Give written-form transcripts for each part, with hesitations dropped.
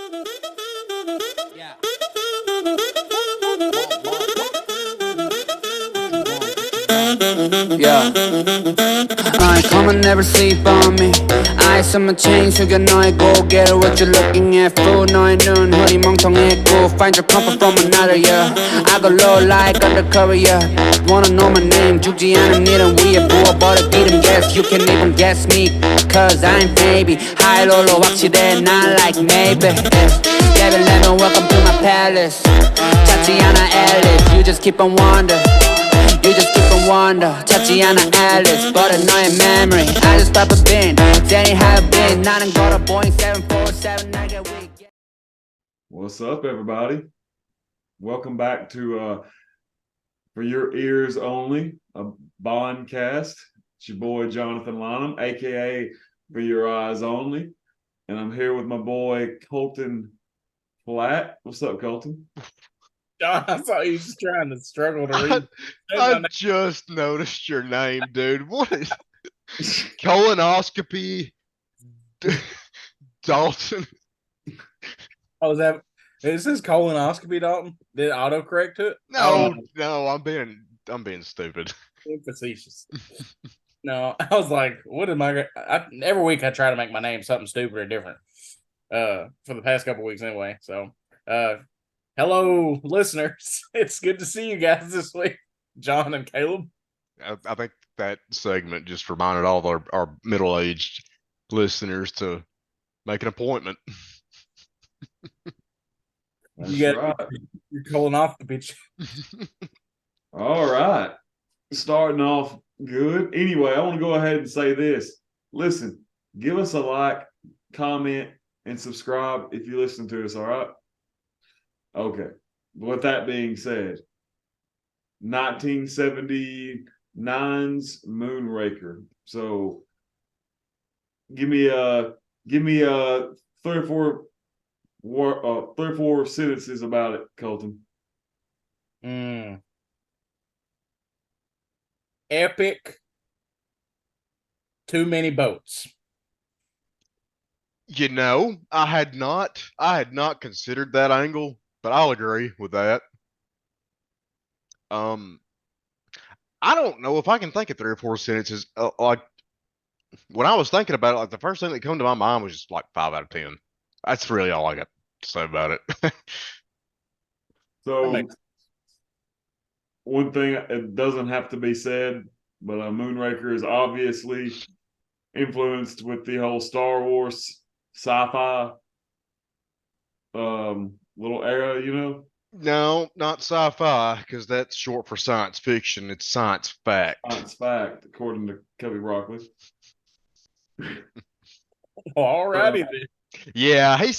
Yeah. Yeah. Come and never sleep on me. Eyes on my chain 숙여 너의 고개를 what you looking at fool 너의 눈 허리 멍청했고 find your comfort from another yeah I go low like undercover yeah wanna know my name 죽지 않은 일은 위에 부어버려 기름 guess you can even guess me cause I'm baby high low로 확실해 not like maybe Devil let me welcome to my palace 찾지 않아 Alice you just keep on wonder You just keep on wonder 찾지 않아 Alice 버려 너의 memory I just pop a bin Danny have been 나는 걸어 Boeing 747 날개 위 What's up, everybody? Welcome back to For Your Ears Only, a Bondcast. It's your boy Jonathan Lonham, aka For Your Eyes Only, and I'm here with my boy Colton Flat. What's up, Colton? John, I saw you just trying to struggle to read. I just noticed your name, dude. What is colonoscopy? Dalton. Oh, is that? It says colonoscopy, Dalton. Did it autocorrect to it? No, I'm being stupid. Being facetious. No, I was like, what am I? Every week I try to make my name something stupid or different. For the past couple weeks anyway. So, hello, listeners. It's good to see you guys this week, John and Caleb. I think that segment just reminded all of our middle-aged listeners to make an appointment. That's You got right. your colonoscopy. All right. Starting off good. Anyway, I want to go ahead and say this. Listen, give us a like, comment, and subscribe if you listen to us, all right? Okay. With that being said, 1979's Moonraker. So give me three or four sentences about it, Colton. Epic. Too many boats. You know, I had not considered that angle, but I'll agree with that. I don't know if I can think of three or four sentences. Like when I was thinking about it, like the first thing that came to my mind was just like 5 out of 10. That's really all I got to say about it. So one thing, it doesn't have to be said, but Moonraker is obviously influenced with the whole Star Wars sci-fi little era, you know? No, not sci-fi, because that's short for science fiction. It's science fact. Science fact, according to Cubby Broccoli. Alrighty then. Yeah, he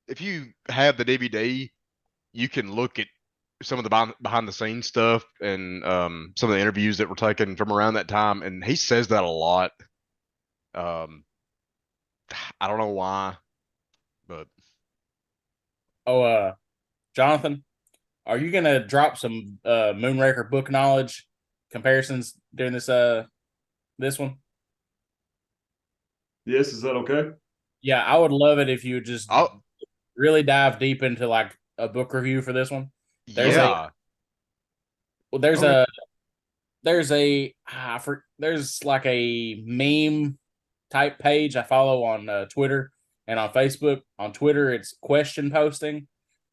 if you have the DVD, you can look at some of the behind the scenes stuff and some of the interviews that were taken from around that time, and he says that a lot. I don't know why, but Jonathan, are you gonna drop some Moonraker book knowledge comparisons during this one? Yes, is that okay? Yeah, I would love it if you would just really dive deep into like a book review for this one. There's like a meme type page I follow on Twitter and on Facebook. On Twitter, it's question posting,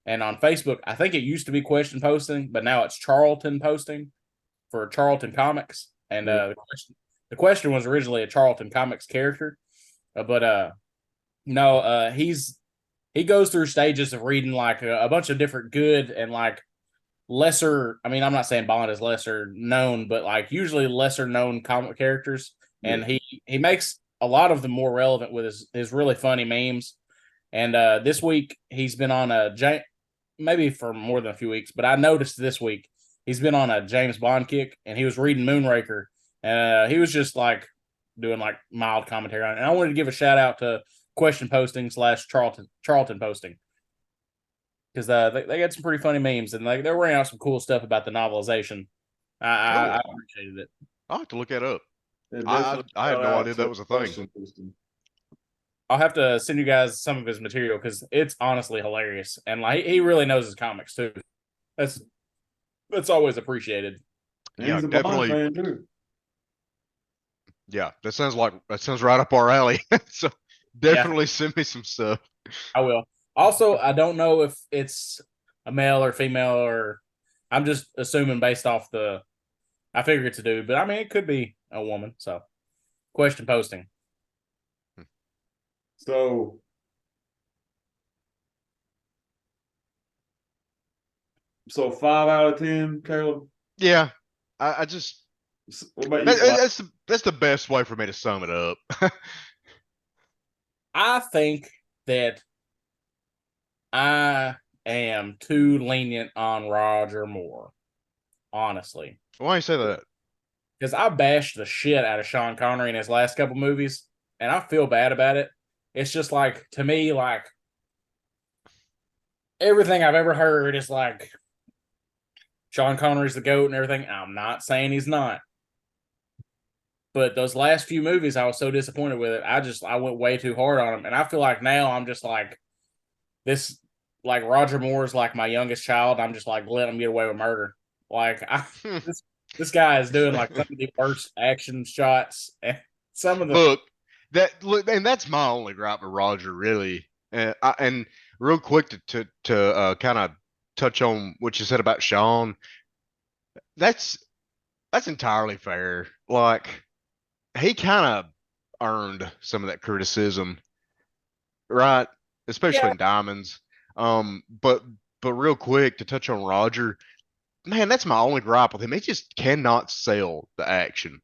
and on Facebook, I think it used to be question posting, but now it's Charlton posting for Charlton Comics. And the question was originally a Charlton Comics character, he goes through stages of reading like a bunch of different good and like lesser. I mean, I'm not saying Bond is lesser known, but like usually lesser known comic characters, and he makes a lot of them more relevant with his really funny memes. And this week he's been on maybe for more than a few weeks, but I noticed this week he's been on a James Bond kick, and he was reading Moonraker, and he was just like doing like mild commentary on it. And I wanted to give a shout out to question posting / Charlton posting, because they got some pretty funny memes, and they're wearing out some cool stuff about the novelization. I appreciated it. I'll have to look that up. Yeah, I had no idea that was a thing. I'll have to send you guys some of his material because it's honestly hilarious, and like he really knows his comics too. That's always appreciated. And Yeah, he's a Bond definitely. fan too. Yeah, that sounds right up our alley. So Yeah, definitely send me some stuff. I will. Also, I don't know if it's a male or female, or I'm just assuming based off the. I figure it's a dude, but I mean it could be a woman. So, question posting. So 5 out of 10, Caleb. Yeah, I just What about you, Fly? that's the best way for me to sum it up. I think that I am too lenient on Roger Moore, honestly, Why you say that? because I bashed the shit out of Sean Connery in his last couple movies, and I feel bad about it. It's just like to me, like everything I've ever heard is like Sean Connery's the GOAT and everything. I'm not saying he's not. But those last few movies, I was so disappointed with it. I went way too hard on him. And I feel like now I'm just like this, like Roger Moore's like my youngest child. I'm just like letting him get away with murder. Like this guy is doing like some of the worst action shots and some of the Look, and that's my only gripe with Roger, really. And real quick to kind of touch on what you said about Sean. That's entirely fair. Like he kind of earned some of that criticism, right? Especially yeah. in Diamonds. But real quick to touch on Roger, man, that's my only gripe with him. He just cannot sell the action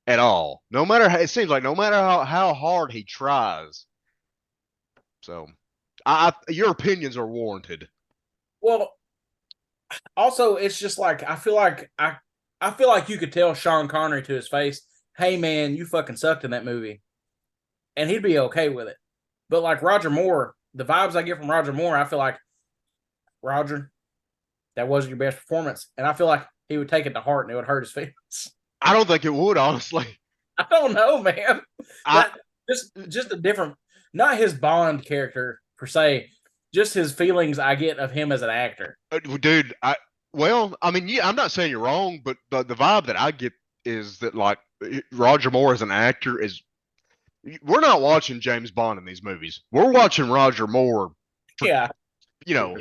at all. No matter how, it seems like no matter how hard he tries. So, your opinions are warranted. Well, also it's just like I feel like you could tell Sean Connery to his face, "Hey man, you fucking sucked in that movie," and he'd be okay with it. But like Roger Moore, the vibes I get from Roger Moore, I feel like Roger, that wasn't your best performance, and I feel like he would take it to heart and it would hurt his feelings. I don't think it would, honestly. I don't know, man. I That just a different, not his Bond character per se, just his feelings I get of him as an actor. dude, I mean, yeah, I'm not saying you're wrong, but the vibe that I get is that like Roger Moore as an actor is we're not watching James Bond in these movies. We're watching Roger Moore for, Yeah, you know,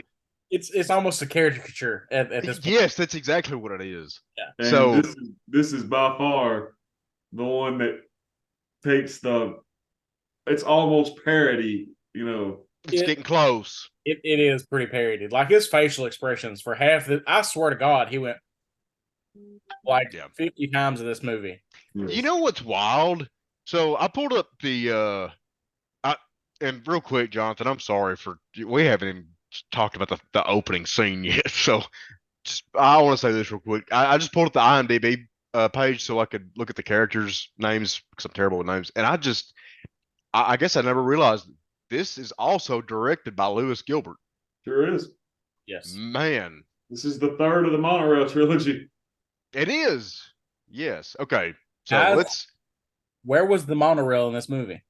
it's almost a caricature at this point. yes, that's exactly what it is. Yeah. And So this is by far the one that takes the. It's almost parody, you know. it's getting close. It is pretty parodied. Like his facial expressions for half the, I swear to God, he went like Yeah. 50 times in this movie. You know what's wild? So I pulled up and real quick, Jonathan, I'm sorry for we haven't even talked about the opening scene yet. So just I want to say this real quick. I just pulled up the IMDb page so I could look at the characters' names because I'm terrible with names. And I guess I never realized this is also directed by Lewis Gilbert. Sure is. Yes. Man, This is the third of the Monorail trilogy. it is. Yes. Okay. So Guys, where was the monorail in this movie?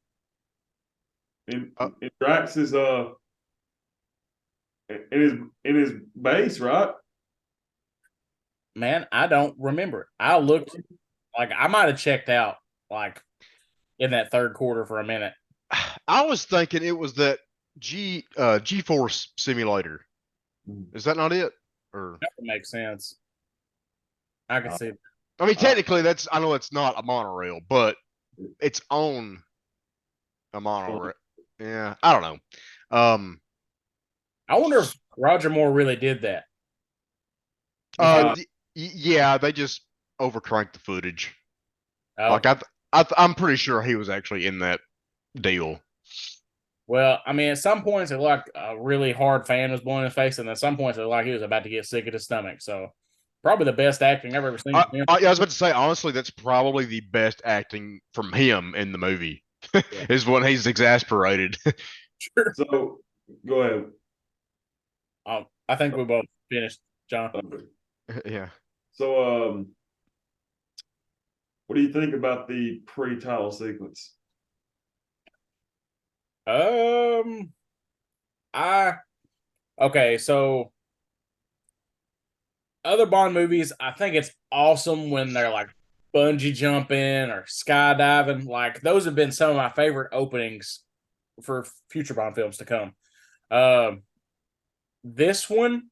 In Drax is in his base, right? Man, I don't remember. I looked like I might have checked out like in that third quarter for a minute. I was thinking it was that G-Force simulator. Is that not it? Or That would make sense. I can see. I mean, technically, I know it's not a monorail, but it's on a monorail. Yeah, I don't know. I wonder if Roger Moore really did that. Yeah, they just overcranked the footage. Oh, Like I'm pretty sure he was actually in that deal. well, I mean, at some points it looked like a really hard fan was blowing his face, and at some points it looked like he was about to get sick at his stomach. So, probably the best acting I've ever seen from him. I was about to say, honestly, that's probably the best acting from him in the movie. Is when he's exasperated. Sure. So go ahead. I think we both finished, John. Yeah. So what do you think about the pre-title sequence? Um, I okay, so other Bond movies, I think it's awesome when they're like bungee jumping or skydiving. Like those have been some of my favorite openings for future Bond films to come. Um, this one,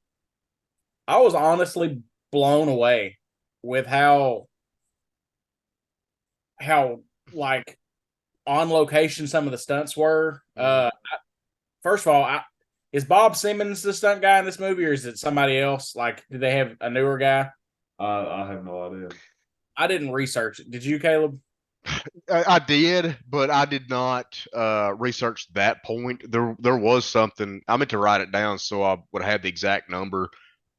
I was honestly blown away with how like on location some of the stunts were. First of all, is Bob Simmons the stunt guy in this movie, or is it somebody else? Like, do they have a newer guy? I have no idea. I didn't research it. Did you, Caleb? I did, but I did not research that point. There was something I meant to write it down so I would have the exact number,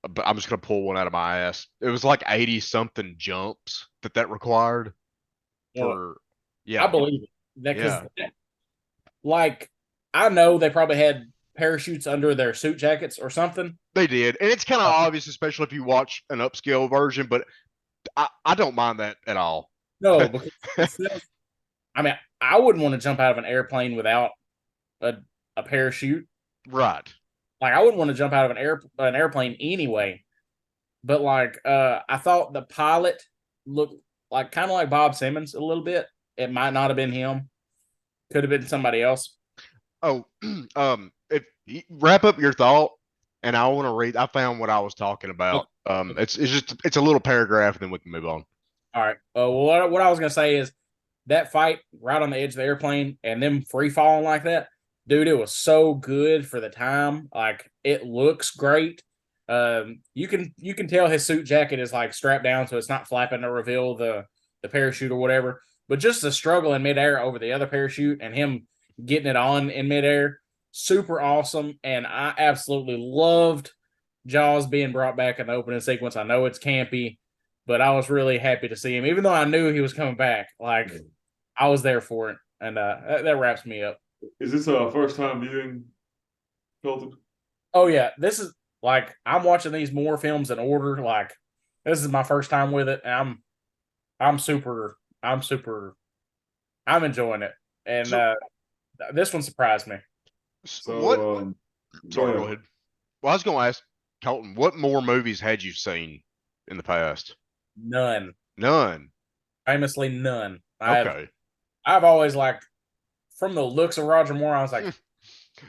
but I'm just gonna pull one out of my ass. It was like 80 something jumps that required Well, for I yeah, believe it. That because yeah. like I know they probably had parachutes under their suit jackets or something. They did. And it's kind of Uh, obvious, especially if you watch an upscale version, but I don't mind that at all. no, because it says, I mean, I wouldn't want to jump out of an airplane without a, a parachute. Right. Like I wouldn't want to jump out of an airplane anyway. But like I thought the pilot looked like kind of like Bob Simmons a little bit. It might not have been him. Could have been somebody else. Oh, if you wrap up your thought, and I want to read. I found what I was talking about. It's a little paragraph, and then we can move on. All right. Well, what I was gonna say is that fight right on the edge of the airplane and them free falling like that, dude. It was so good for the time. Like it looks great. You can tell his suit jacket is like strapped down, so it's not flapping to reveal the parachute or whatever. But just the struggle in midair over the other parachute and him getting it on in midair, super awesome. And I absolutely loved Jaws being brought back in the opening sequence. I know it's campy, but I was really happy to see him, even though I knew he was coming back. Like I was there for it, and that wraps me up. Is this a first time viewing, Colton? Oh yeah, this is like I'm watching these more films in order. Like this is my first time with it, and I'm super, I'm super, I'm enjoying it, and So, this one surprised me. what? So, Sorry, go ahead. Well, I was going to ask Colton, what more movies had you seen in the past? None, None. famously none. Okay. I've always like from the looks of Roger Moore, I was like,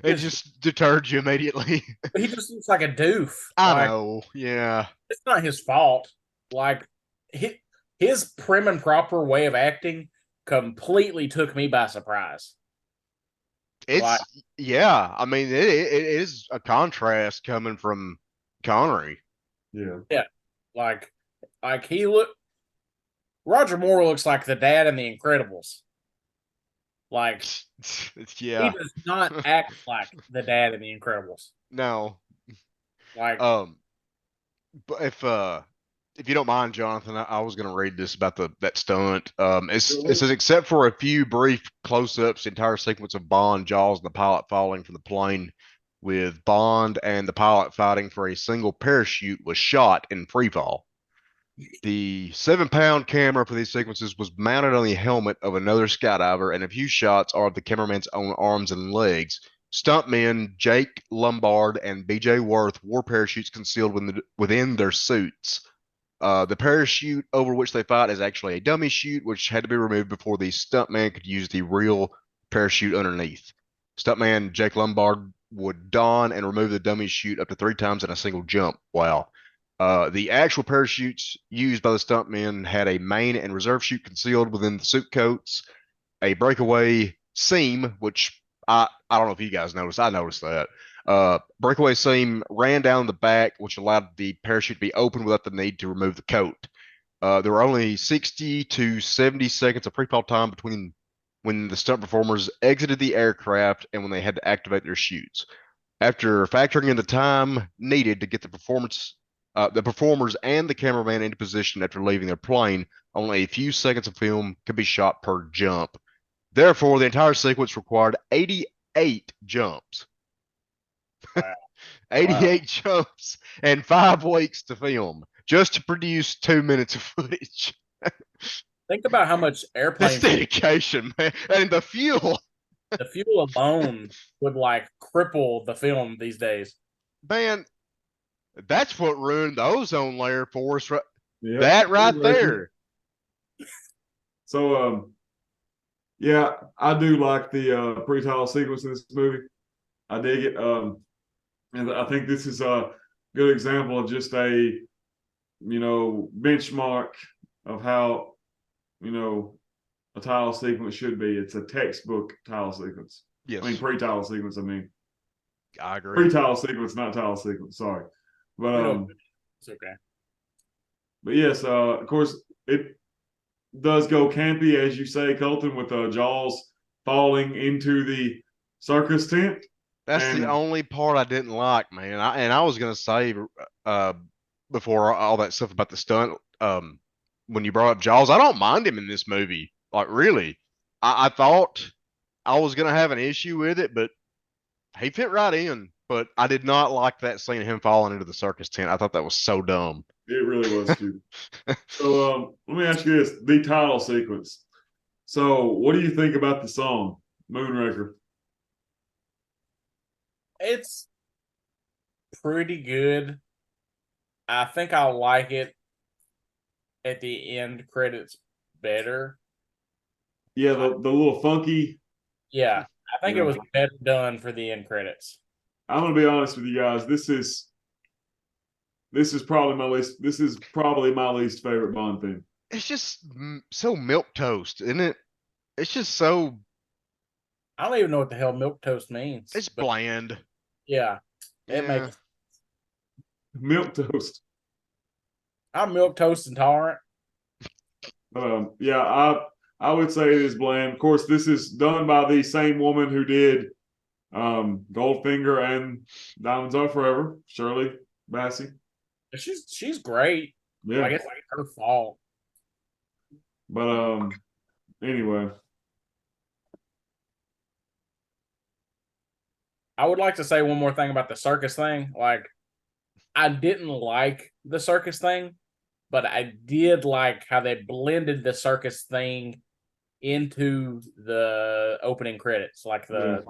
It just deterred you immediately. he just looks like a doof. I Like know. Yeah. it's not his fault. Like his prim and proper way of acting completely took me by surprise. Like, Yeah. I mean, it is a contrast coming from Connery. yeah. yeah, like, like he look. Roger Moore looks like the dad in The Incredibles. Like he Yeah. does not act like the dad in The Incredibles. No. Like, But if you don't mind, Jonathan, I was going to read this about that stunt. It says except for a few brief close-ups, the entire sequence of Bond, Jaws, and the pilot falling from the plane, with Bond and the pilot fighting for a single parachute, was shot in free fall. The 7-pound camera for these sequences was mounted on the helmet of another skydiver, and a few shots are of the cameraman's own arms and legs. Stuntmen Jake Lombard and BJ Worth wore parachutes concealed within their suits. The parachute over which they fight is actually a dummy chute, which had to be removed before the stuntman could use the real parachute underneath. Stuntman Jake Lombard would don and remove the dummy chute up to 3 times in a single jump. Wow. The actual parachutes used by the stuntmen had a main and reserve chute concealed within the suit coats, a breakaway seam, which I don't know if you guys noticed. I noticed that. Breakaway seam ran down the back, which allowed the parachute to be open without the need to remove the coat. There were only 60 to 70 seconds of pre-fall time between when the stunt performers exited the aircraft and when they had to activate their chutes. After factoring in the time needed to get the performers and the cameraman into position after leaving their plane, only a few seconds of film could be shot per jump. Therefore, the entire sequence required 88 jumps. wow. 88 jumps and 5 weeks to film just to produce 2 minutes of footage. Think about how much That's airplane. dedication, man. And the fuel. The fuel alone would like cripple the film these days. Man, that's what ruined the ozone layer for us. Yeah, That right pretty much. there. So, yeah, I do like the pre-title sequence in this movie. I dig it. And I think this is a good example of just a, benchmark of how, a title sequence should be. It's a textbook title sequence. Yes, I mean, pre-title sequence. I agree. Pre-title sequence, not title sequence. Sorry, but It's okay. but yes, of course, it does go campy, as you say, Colton, with Jaws falling into the circus tent. That's And the only part I didn't like, man. I was gonna say before all that stuff about the stunt, when you brought up Jaws, I don't mind him in this movie. Like really, I thought I was gonna have an issue with it, but he fit right in. But I did not like that scene of him falling into the circus tent. I thought that was so dumb. it really was stupid. So let me ask you this: the title sequence. So, what do you think about the song Moonraker? It's pretty good. I think I like it at the end credits better. Yeah, the little funky. Yeah, I think Yeah. it was better done for the end credits. I'm gonna be honest with you guys. This is probably my least. This is probably my least favorite Bond theme. It's just so milk toast, isn't it? It's just so. I don't even know what the hell milk toast means. It's bland. Yeah, it Yeah. makes. Milk toast. I'm milk toast intolerant. Yeah, I would say it is bland. Of course, this is done by the same woman who did Goldfinger and Diamonds Are Forever, Shirley Bassey. She's great. Yeah, I guess like her fault. but anyway, I would like to say one more thing about the circus thing. Like, I didn't like the circus thing, but I did like how they blended the circus thing into the opening credits, like the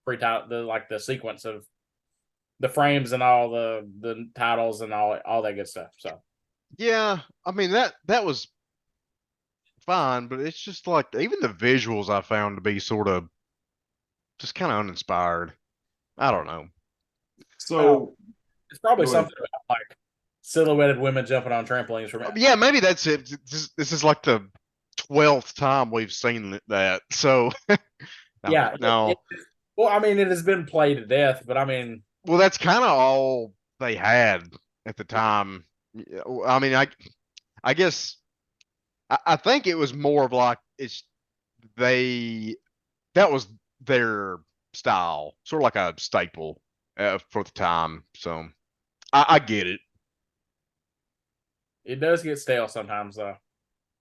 pre-title, the sequence of the frames and all the titles and all that good stuff. So Yeah, I mean that was fine, but it's just like even the visuals I found to be sort of just kind of uninspired. I don't know. so it's probably Go ahead. something about like silhouetted women jumping on trampolines from Yeah, maybe that's it. This is like the 12th time we've seen that. So Yeah. no. Well, I mean, it has been played to death, but I mean, Well, that's kind of all they had at the time. I mean, I guess I think it was more of like they that was their style, sort of like a staple for the time. So I get it. it does get stale sometimes, though.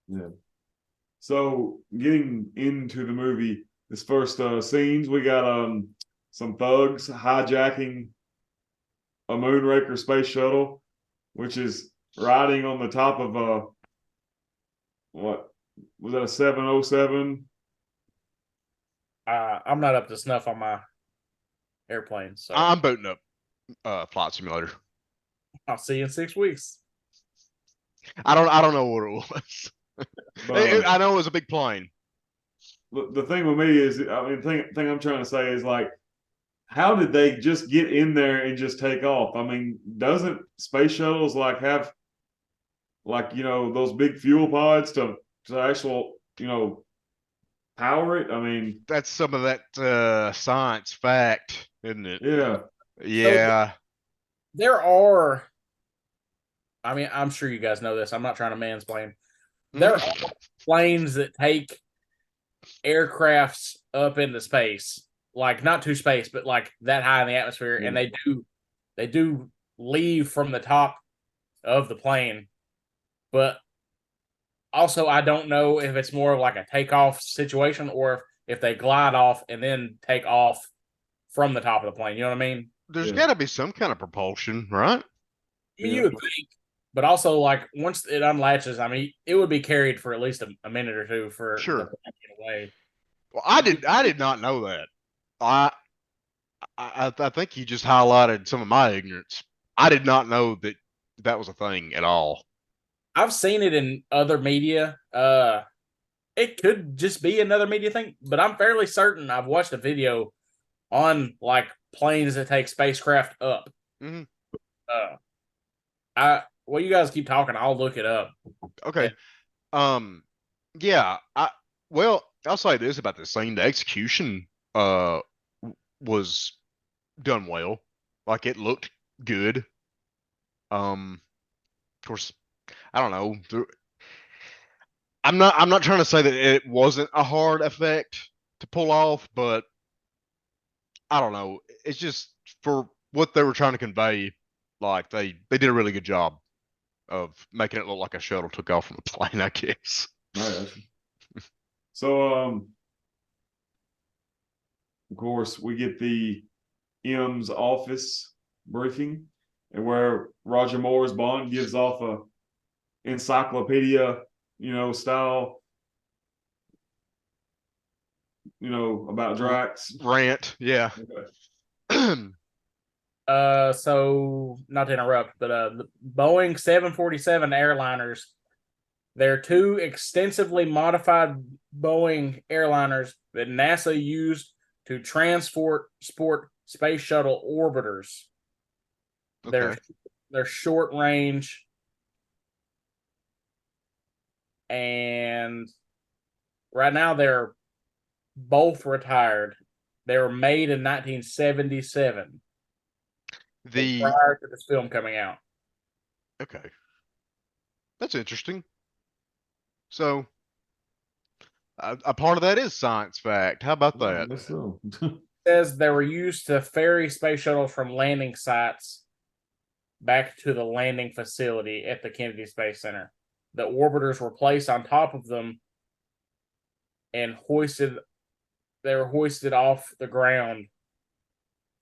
yeah. So getting into the movie, this first scenes, we got some thugs hijacking a Moonraker space shuttle, which is riding on the top of a what was that, a 707? I'm not up to snuff on my airplane, so I'm booting up Flight Simulator. I'll see you in 6 weeks. I don't know what it was. But, I know it was a big plane. the thing with me is, I mean, the thing I'm trying to say is like, how did they just get in there and just take off? I mean, doesn't space shuttles like have like those big fuel pods to actual power it? I mean, That's some of that science fact, isn't it? yeah. Yeah. So, there are, I mean, I'm sure you guys know this. I'm not trying to mansplain. There are planes that take aircrafts up into space, like not to space, but like that high in the atmosphere, and they do leave from the top of the plane. But also, I don't know if it's more of like a takeoff situation or if they glide off and then take off from the top of the plane. You know what I mean? There's Yeah. got to be some kind of propulsion, right? I mean, you would think, but also like once it unlatches, I mean, it would be carried for at least a minute or two for Sure. the plane to get away. Well, I did not know that. I think you just highlighted some of my ignorance. I did not know that that was a thing at all. I've seen it in other media. It could just be another media thing, but I'm fairly certain I've watched a video on like planes that take spacecraft up. Mhm. Well, you guys keep talking. I'll look it up. Okay. Yeah. Well, I'll say this about the scene: the execution was done well. Like it looked good. Of course, I don't know. I'm not trying to say that it wasn't a hard effect to pull off, but I don't know. It's just for what they were trying to convey, like they did a really good job of making it look like a shuttle took off from a plane, I guess. Right. So, of course, we get the M's office briefing, and where Roger Moore's Bond gives off a encyclopedia, style, about Drax. Rant, yeah. Okay. So not to interrupt, but the Boeing 747 airliners, they're two extensively modified Boeing airliners that NASA used to transport space shuttle orbiters. Okay. They're short range, and right now they're both retired. They were made in 1977. Prior to this film coming out. Okay. That's interesting. So, a part of that is science fact. How about that? I guess so. Says they were used to ferry space shuttles from landing sites back to the landing facility at the Kennedy Space Center. The orbiters were placed on top of them and they were hoisted off the ground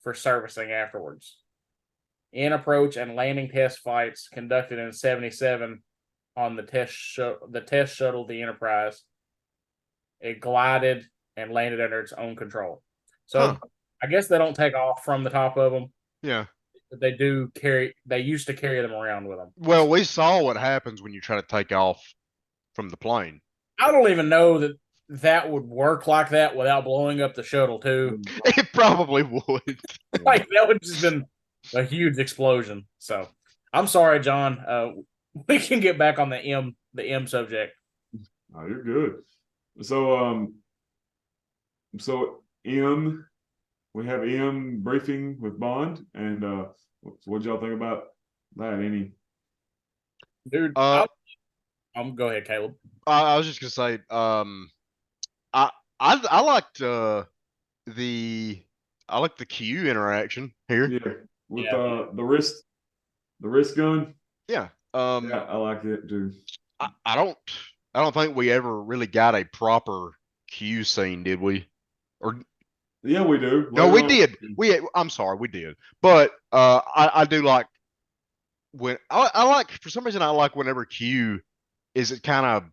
for servicing afterwards. In approach and landing test flights conducted in 77 on the test shuttle, the Enterprise, it glided and landed under its own control. So I guess they don't take off from the top of them. Yeah. But they used to carry them around with them. Well, we saw what happens when you try to take off from the plane. I don't even know that would work like that without blowing up the shuttle too. It probably would. Like that would just been a huge explosion. So I'm sorry, John. We can get back on the M subject. Oh, you're good. So we have M briefing with Bond, and what y'all think about that? Any? Dude, go ahead, Caleb. I was just gonna say, I liked the Q interaction here. Yeah, with the wrist gun. Yeah. Yeah, I like it too. I don't think we ever really got a proper Q scene, did we? Or yeah, we do. no, we did. I'm sorry, we did. But I do like when I like, for some reason I like whenever Q is kind of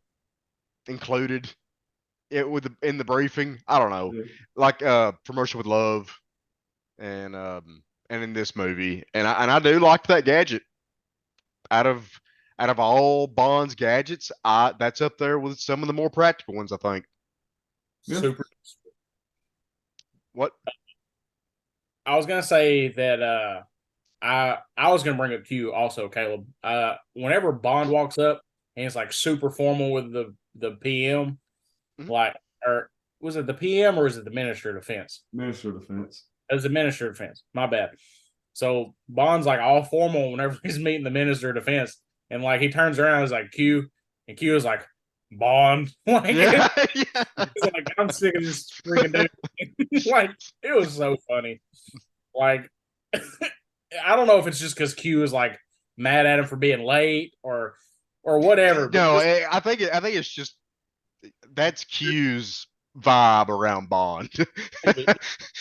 included in the briefing. I don't know, like Promotion with Love, and in this movie, and I do like that gadget. Out of all Bond's gadgets, that's up there with some of the more practical ones, I think. Yeah. Super. What? I was gonna say that I was gonna bring up Q also, Caleb. Whenever Bond walks up and it's like super formal with the PM, like, or was it the PM or is it the Minister of Defense? Minister of Defense. It was the Minister of Defense. My bad. So Bond's like all formal whenever he's meeting the Minister of Defense, and like he turns around and is like Q, and Q is like Bond. Like, yeah. like I'm sick of this freaking dude. Like it was so funny. Like I don't know if it's just because Q is like mad at him for being late or whatever. No, I think it's just that's Q's vibe around Bond.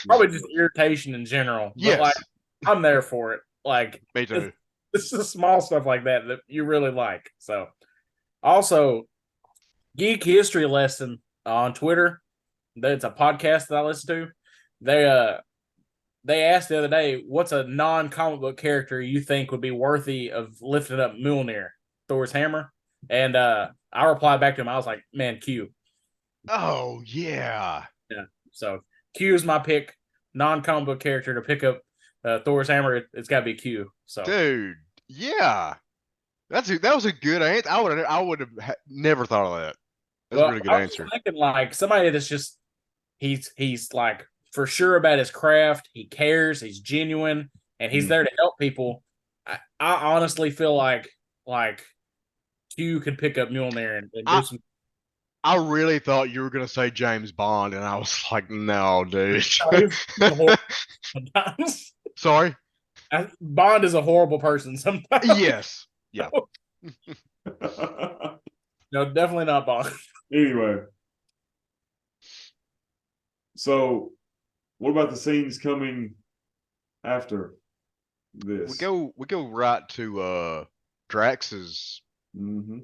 Probably just irritation in general. But yes. Like, I'm there for it. Like me too. It's the small stuff like that you really like. So also, geek history lesson on Twitter. It's a podcast that I listen to. They asked the other day, what's a non-comic book character you think would be worthy of lifting up Mjolnir, Thor's hammer? And I replied back to him. I was like, man, Q. Oh yeah. Yeah. So Q is my pick, non-comic book character to pick up Thor's hammer. It's got to be Q. So, dude, yeah, that was a good answer. I would have never thought of that. That's a really good I was answer. thinking like somebody that's just he's like for sure about his craft. He cares. He's genuine, and he's there to help people. I honestly feel like Q could pick up Mjolnir and do some. I really thought you were gonna say James Bond, and I was like, no, dude. Sometimes. Sorry. Bond is a horrible person sometimes. Yes. Yeah. No, definitely not Bond. Anyway, so what about the scenes coming after this? We go right to Drax's. Mm-hmm.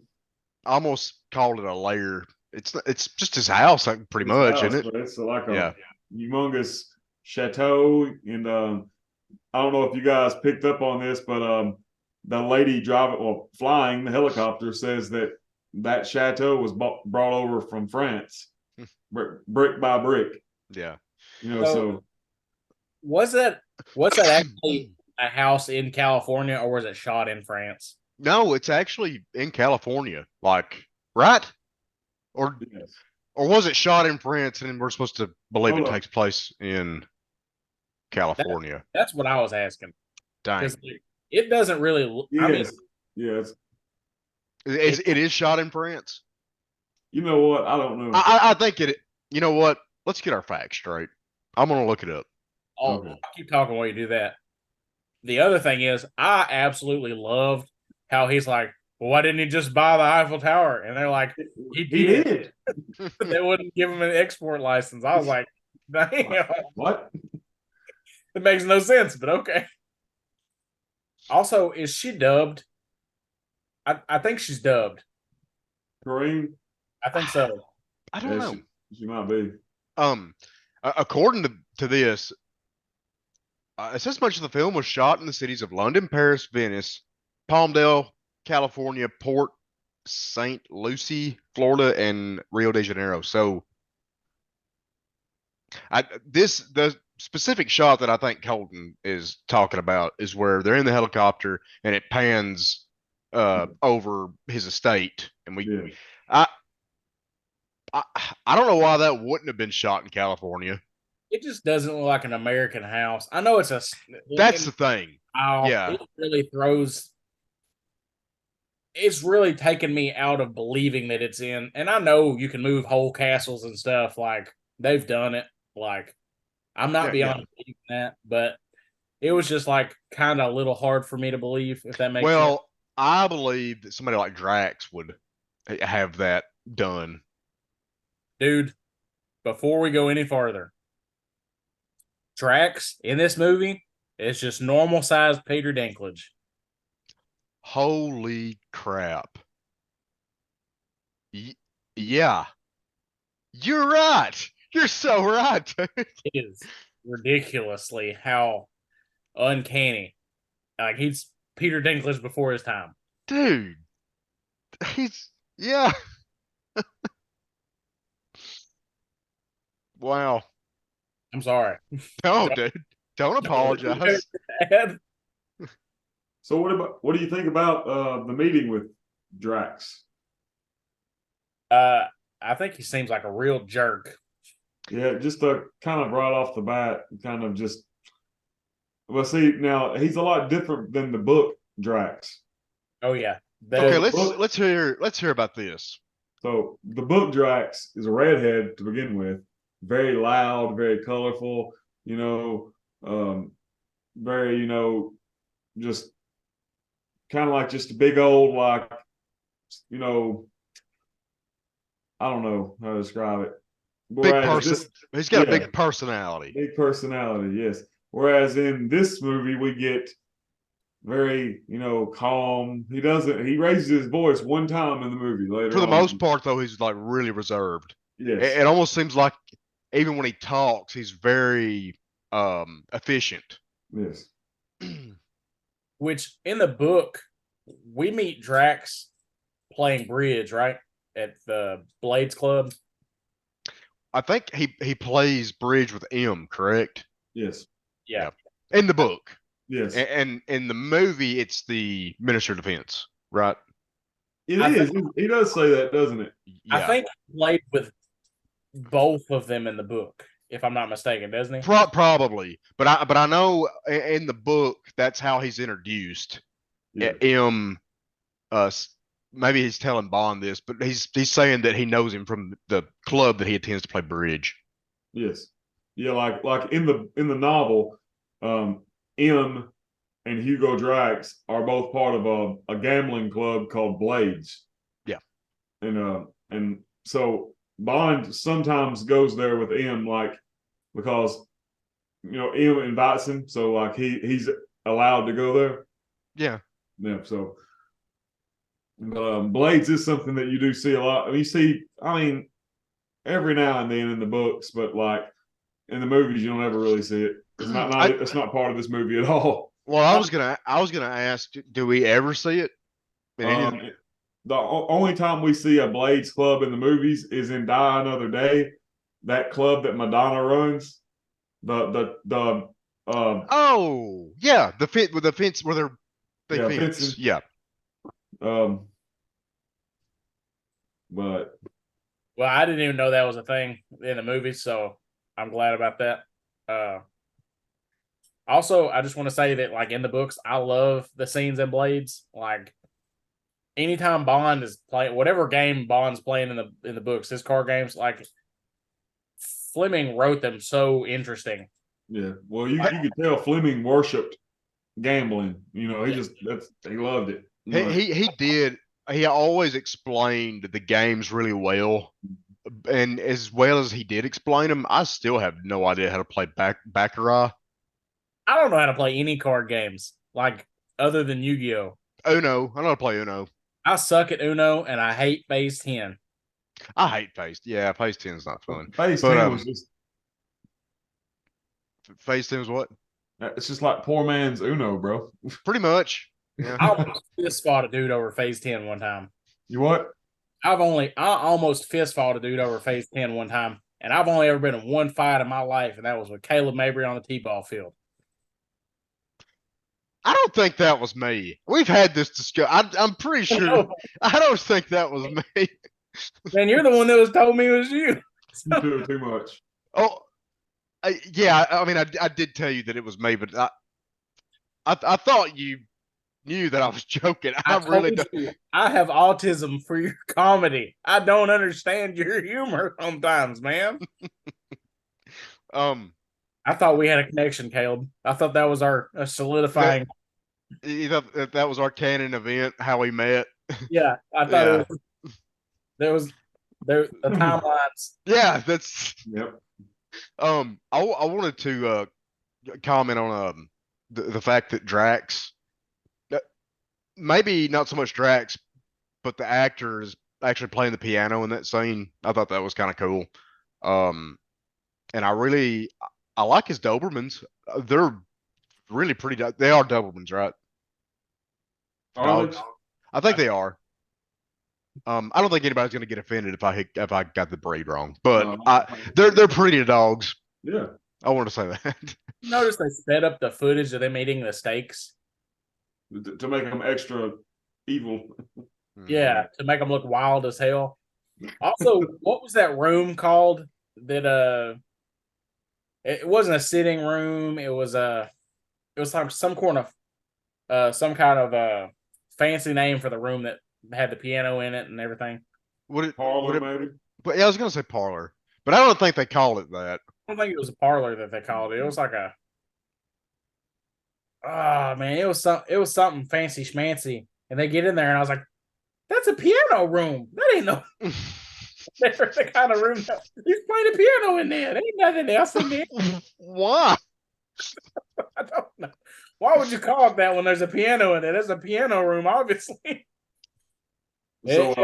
Almost called it a lair. It's just his house, like, pretty much, isn't it? It's like a humongous chateau, and I don't know if you guys picked up on this, but the lady flying the helicopter says that chateau was brought over from France, brick by brick. Yeah. So was that actually a house in California, or was it shot in France? No, it's actually in California, like, right? Or yes. Or was it shot in France and we're supposed to believe it takes place in California? That's what I was asking. Dang. It doesn't really. Yes. Yes. It is shot in France. You know what? I don't know. I think it. You know what? Let's get our facts straight. I'm gonna look it up. Oh, okay. I'll keep talking while you do that. The other thing is, I absolutely loved how he's like, well, why didn't he just buy the Eiffel Tower? And they're like, he did. They wouldn't give him an export license. I was like, damn. What? It makes no sense, but okay. Also, is she dubbed? I think she's dubbed. Kareem? I think so. I don't know. She might be. According to this, it says much of the film was shot in the cities of London, Paris, Venice, Palmdale, California, Port St. Lucie, Florida, and Rio de Janeiro. So, the specific shot that I think Colton is talking about is where they're in the helicopter and it pans over his estate, and I don't know why that wouldn't have been shot in California. It just doesn't look like an American house. I know it's a. That's the thing. Yeah, it really throws. It's really taken me out of believing that it's in. And I know you can move whole castles and stuff. Like, they've done it. Like, I'm not beyond believing that, but it was just like kind of a little hard for me to believe, if that makes sense. Well, I believe that somebody like Drax would have that done. Dude, before we go any farther, Drax in this movie is just normal sized Peter Dinklage. Holy crap. Yeah. You're right. You're so right, dude. It is ridiculously how uncanny. Like, he's Peter Dinklage before his time. Dude. Yeah. Wow. I'm sorry. No, dude. Don't apologize. So what do you think about the meeting with Drax? I think he seems like a real jerk. Yeah, just kind of right off the bat, kind of just. Well, see, now he's a lot different than the book Drax. Oh yeah. Okay, let's hear about this. So the book Drax is a redhead to begin with, very loud, very colorful, very, just kind of like just a big old, like, I don't know how to describe it. Big person. He's got a big personality. Big personality, yes. Whereas in this movie, we get very, calm. He raises his voice one time in the movie later. For the most part, though, he's like really reserved. Yes. It almost seems like even when he talks, he's very efficient. Yes. Which in the book, we meet Drax playing bridge, right? At the Blades Club. I think he plays bridge with M, correct? Yes. Yeah. In the book. Yes. And in the movie, it's the Minister of Defense, right? It is. He does say that, doesn't it? I Yeah. think he played with both of them in the book, if I'm not mistaken, doesn't he? Probably, but I know in the book that's how he's introduced. Yeah. M, maybe he's telling Bond this, but he's saying that he knows him from the club that he attends to play bridge. Yes. Yeah, like in the novel, M and Hugo Drax are both part of a gambling club called Blades. Yeah. And so Bond sometimes goes there with M, like, because M invites him, so like he's allowed to go there. Yeah. Yeah. So Blades is something that you do see a lot. You see, I mean, every now and then in the books, but like in the movies, you don't ever really see it. It's it's not part of this movie at all. Well, I was gonna ask, do we ever see it? The only time we see a Blades club in the movies is in Die Another Day, that club that Madonna runs. Oh yeah, the fit with the fence where they fence. Fencing. Yeah. But Well, I didn't even know that was a thing in the movie, so I'm glad about that. Also, I just want to say that, like, in the books, I love the scenes in Blades. Like, anytime Bond is playing, whatever game Bond's playing in the books, his card games, like, Fleming wrote them so interesting. yeah, well, you could tell Fleming worshipped gambling. He loved it. He did. He always explained the games really well, and as well as he did explain them, I still have no idea how to play Baccarat. I don't know how to play any card games, like, other than Yu-Gi-Oh! Uno. I know how to play Uno. I suck at Uno, and I hate Phase 10. I hate Phase. Yeah, Phase 10 is not fun. Phase 10 was just... Phase 10 is what? It's just like poor man's Uno, bro. Pretty much. Yeah. I almost fist fought a dude over Phase 10 one time. You what? I almost fist fought a dude over Phase 10 one time, and I've only ever been in one fight in my life, and that was with Caleb Mabry on the T-ball field. I don't think that was me. We've had this discussion. I'm pretty sure. I don't think that was me. Man, you're the one that was told me it was you. You do too much. Oh, yeah. I mean, I did tell you that it was me, but I thought you knew that I was joking. I really don't. I have autism for your comedy. I don't understand your humor sometimes, man. I thought we had a connection, Caleb. I thought that was our solidifying. You thought that was our canon event, how we met? Yeah, I thought there was the timelines. Yeah, that's. Yep. I wanted to comment on the fact that Drax, maybe not so much Drax, but the actor is actually playing the piano in that scene. I thought that was kind of cool. And I like his Dobermans. They're really pretty. They are Dobermans, right? Dogs. I think they are. I don't think anybody's going to get offended if I got the breed wrong, but they're pretty dogs. Yeah, I want to say that. Notice they sped up the footage of them eating the steaks to make them extra evil. Yeah, to make them look wild as hell. Also, what was that room called? That it wasn't a sitting room. It was like some kind of fancy name for the room that had the piano in it and everything. Parlor, maybe? But yeah, I was gonna say parlor, but I don't think they call it that. I don't think it was a parlor that they called it. It was like it was something fancy schmancy. And they get in there and I was like, that's a piano room. That ain't no the kind of room that he's playing a piano in there. There ain't nothing else in there. Why? I don't know. Why would you call it that when there's a piano in there? There's a piano room, obviously. So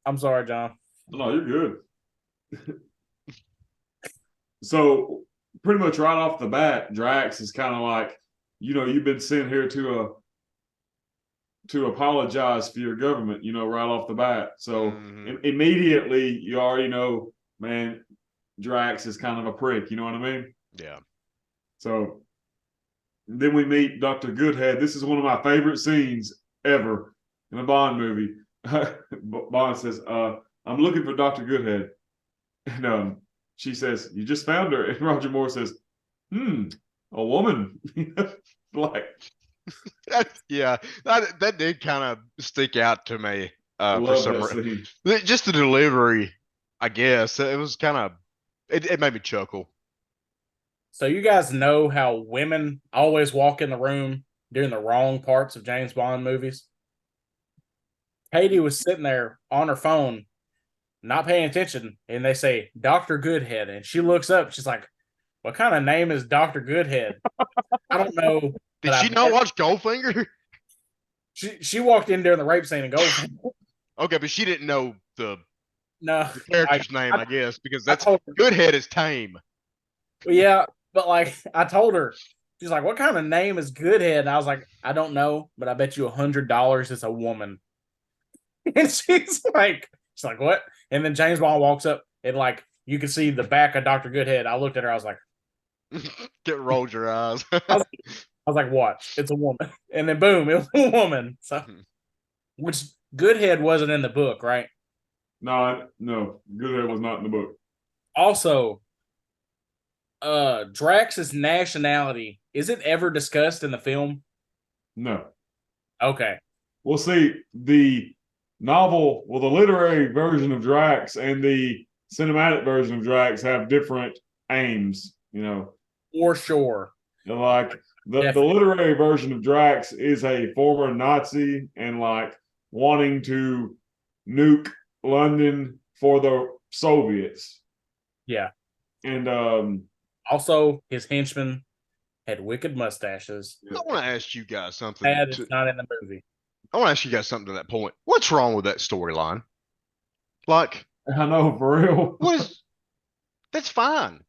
I'm sorry, John. No, you're good. So pretty much right off the bat, Drax is kind of like, you've been sent here to apologize for your government, right off the bat. So immediately you already know, man, Drax is kind of a prick. You know what I mean? Yeah. So then we meet Dr. Goodhead. This is one of my favorite scenes ever in a Bond movie. Bond says, I'm looking for Dr. Goodhead. And she says, you just found her. And Roger Moore says, a woman. Like, that did kind of stick out to me I for love some that reason. scene. Just the delivery, I guess. It was kind of it made me chuckle. So you guys know how women always walk in the room during the wrong parts of James Bond movies? Katie was sitting there on her phone, not paying attention, and they say, Dr. Goodhead. And she looks up, she's like, what kind of name is Dr. Goodhead? I don't know. Did she not watch Goldfinger? She walked in during the rape scene in Goldfinger. Okay, but she didn't know the character's name, I guess, because that's her, Goodhead is tame. Well, yeah, but like I told her, she's like, what kind of name is Goodhead? And I was like, I don't know, but I bet you $100 it's a woman. And she's like, what? And then James Bond walks up and like you can see the back of Dr. Goodhead. I looked at her, I was like, rolled your eyes. I was like, watch, it's a woman. And then boom, it was a woman. So which Goodhead wasn't in the book, right? No, Goodhead was not in the book. Also, Drax's nationality, is it ever discussed in the film? No. Okay. We'll see the literary version of Drax and the cinematic version of Drax have different aims, For sure. Like the literary version of Drax is a former Nazi and like wanting to nuke London for the Soviets. Yeah. And also his henchmen had wicked mustaches. I want to ask you guys something. That is not in the movie. I want to ask you guys something to that point. What's wrong with that storyline? Like, I know, for real. That's fine.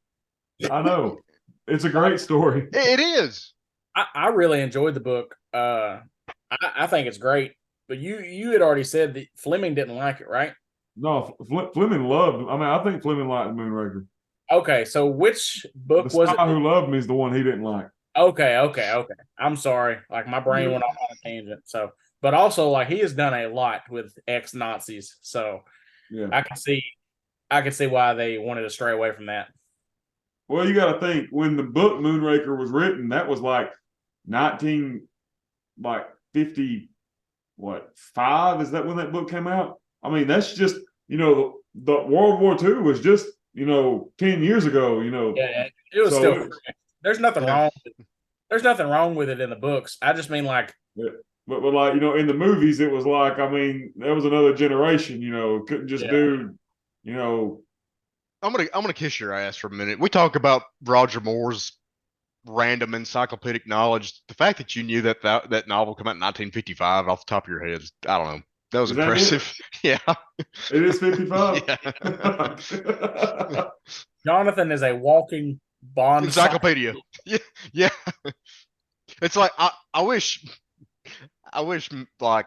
I know. It's a great story. It is. I really enjoyed the book. I think it's great. But you had already said that Fleming didn't like it, right? No, Fleming loved. I mean, I think Fleming liked Moonraker. Okay, so which book the was it? Spy Who Loved Me is the one he didn't like. Okay. I'm sorry. Like my brain went off on a tangent. So, but also like he has done a lot with ex-Nazis. So yeah, I can see why they wanted to stray away from that. Well, you got to think when the book Moonraker was written, that was like 5? Is that when that book came out? I mean, that's just the World War II was just 10 years ago. Yeah, it was still. There's nothing wrong. There's nothing wrong with it in the books. I just mean like. Yeah. But like in the movies, it was like there was another generation. Couldn't just do. I'm gonna kiss your ass for a minute. We talk about Roger Moore's random encyclopedic knowledge. The fact that you knew that novel came out in 1955 off the top of your head, I don't know. That was impressive. Yeah. It is 55. Yeah. Jonathan is a walking Bond encyclopedia. Yeah. It's like I wish like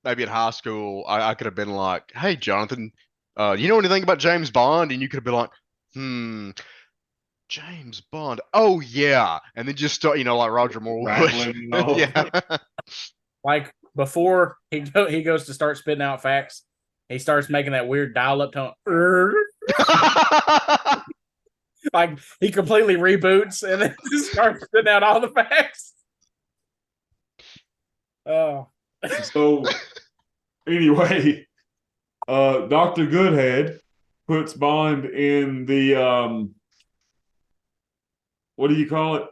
maybe in high school I could have been like, hey Jonathan, you know anything about James Bond? And you could have been like, James Bond. Oh yeah. And then just start, like Roger Moore would. Yeah. Like before he goes to start spitting out facts, he starts making that weird dial-up tone. Like he completely reboots and then just starts spitting out all the facts. Oh. So anyway, Dr. Goodhead puts Bond in the what do you call it?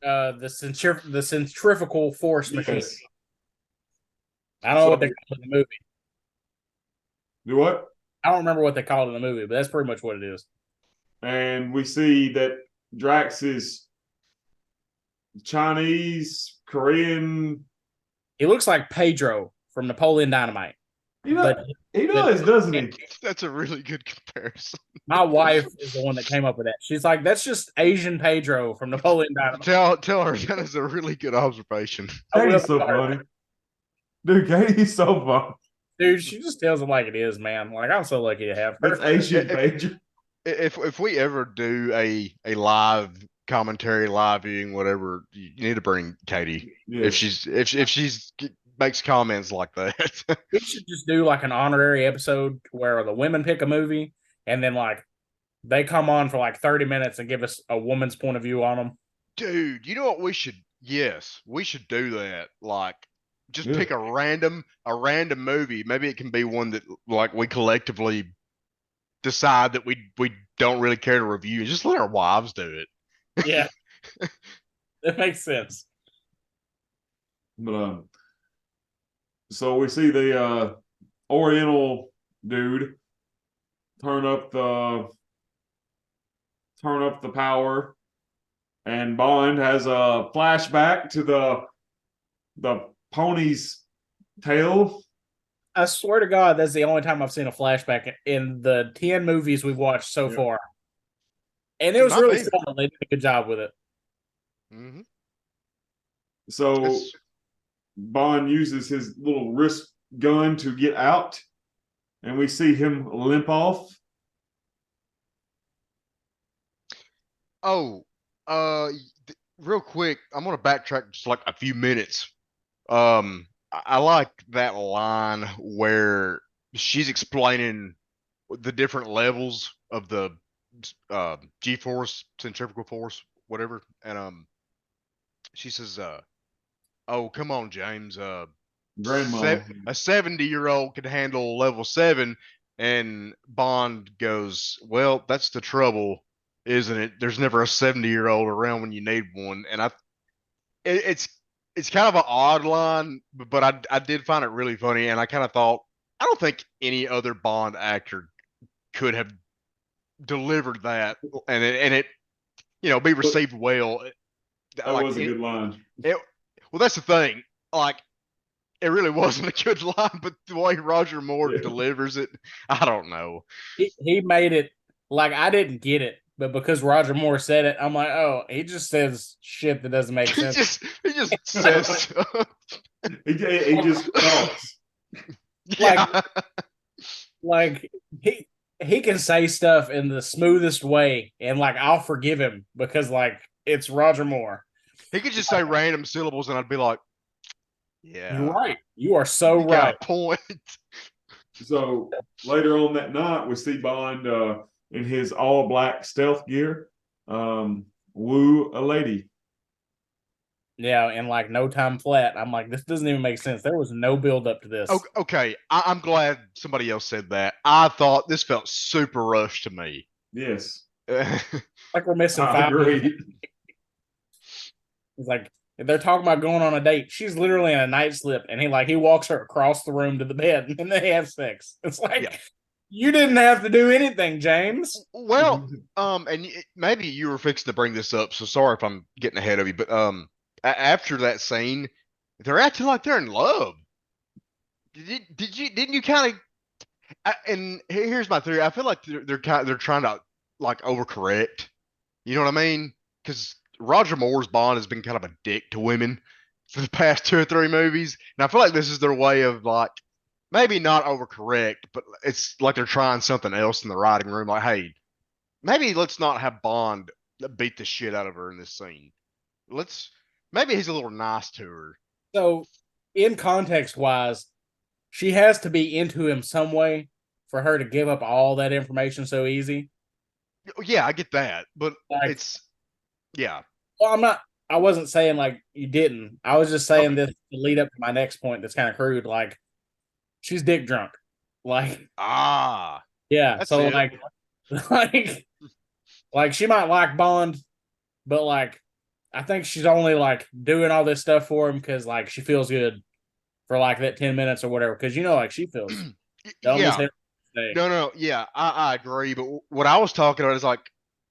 The centrifugal force machine. Yes. I don't know what they call it in the movie. Do what? I don't remember what they called it in the movie, but that's pretty much what it is. And we see that Drax is Chinese, Korean. He looks like Pedro from Napoleon Dynamite. He but does, he but does, doesn't he? That's a really good comparison. my wife is the one that came up with that. She's like, that's just Asian Pedro from Napoleon Dynamite. Tell her that is a really good observation. I will Katie's so tell her. funny. Dude, Katie's so funny. Dude, she just tells it like it is, man. Like, I'm so lucky to have That's her. Asian Pedro. If we ever do a live commentary, live viewing, whatever, you need to bring Katie. Yes. If she's makes comments like that. We should just do like an honorary episode where the women pick a movie and then like they come on for like 30 minutes and give us a woman's point of view on them. Dude, you know what we should? Yes, we should do that. Like, just Yeah. pick a random movie. Maybe it can be one that like we collectively decide that we don't really care to review. Just let our wives do it. Yeah. That makes sense. But so we see the Oriental dude turn up the power, and Bond has a flashback to the pony's tail. I swear to God, that's the only time I've seen a flashback in the 10 movies we've watched so Yeah. far. And it was Not really me. solid. They did a good job with it. Mm-hmm. So Bond uses his little wrist gun to get out, and we see him limp off. Oh, real quick, I'm gonna backtrack just like a few minutes. I like that line where she's explaining the different levels of the G-force, centrifugal force, whatever, and she says, "Oh, come on, James. Grandma. A 70-year-old could handle level 7." And Bond goes, "Well, that's the trouble, isn't it? There's never a 70-year-old around when you need one." And it's kind of an odd line, but I did find it really funny, and I kind of thought, I don't think any other Bond actor could have delivered that and it be received well. That was a good line. Well, that's the thing. Like, it really wasn't a good line, but the way Roger Moore delivers it, I don't know. He made it like I didn't get it, but because Roger Moore said it, I'm like, oh, he just says shit that doesn't make sense. He just says stuff. He just talks. Yeah. Like he can say stuff in the smoothest way, and like I'll forgive him because like it's Roger Moore. He could just say random syllables, and I'd be like, "Yeah, You're right. You are so you right." got a point." So later on that night, we see Bond in his all black stealth gear woo a lady. Yeah, and like no time flat. I'm like, this doesn't even make sense. There was no build up to this. Okay, I'm glad somebody else said that. I thought this felt super rushed to me. Yes, Like we're missing I 5 agree. minutes. It's like if they're talking about going on a date. She's literally in a night slip, and he walks her across the room to the bed, and they have sex. It's like Yeah. you didn't have to do anything, James. Well, maybe you were fixing to bring this up, so sorry if I'm getting ahead of you, but after that scene, they're acting like they're in love. Didn't you kind of? And here's my theory. I feel like they're trying to like overcorrect. You know what I mean? Because Roger Moore's Bond has been kind of a dick to women for the past 2 or 3 movies, and I feel like this is their way of like maybe not overcorrect, but it's like they're trying something else in the writing room. Like, hey, maybe let's not have Bond beat the shit out of her in this scene. Maybe he's a little nice to her. So, in context wise, she has to be into him some way for her to give up all that information so easy. Yeah, I get that, but Like, yeah. Well, I wasn't saying like you didn't. I was just saying this to lead up to my next point that's kind of crude. Like, she's dick drunk. Like, yeah. That's So, it. like she might like Bond, but like, I think she's only like doing all this stuff for him because like she feels good for like that 10 minutes or whatever. Because like she feels. Yeah. No, yeah, I agree. But what I was talking about is like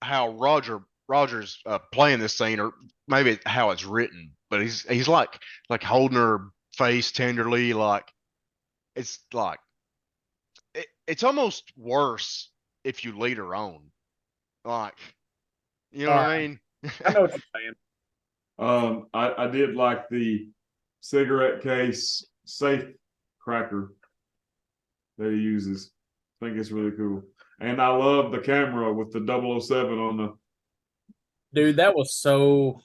how Roger's playing this scene, or maybe how it's written. But he's like holding her face tenderly, like it's like it's almost worse if you lead her on. Like, you know All what I right. mean? I know what you're saying. I did like the cigarette case safe cracker that he uses. I think it's really cool. And I love the camera with the 007 on the. Dude, that was so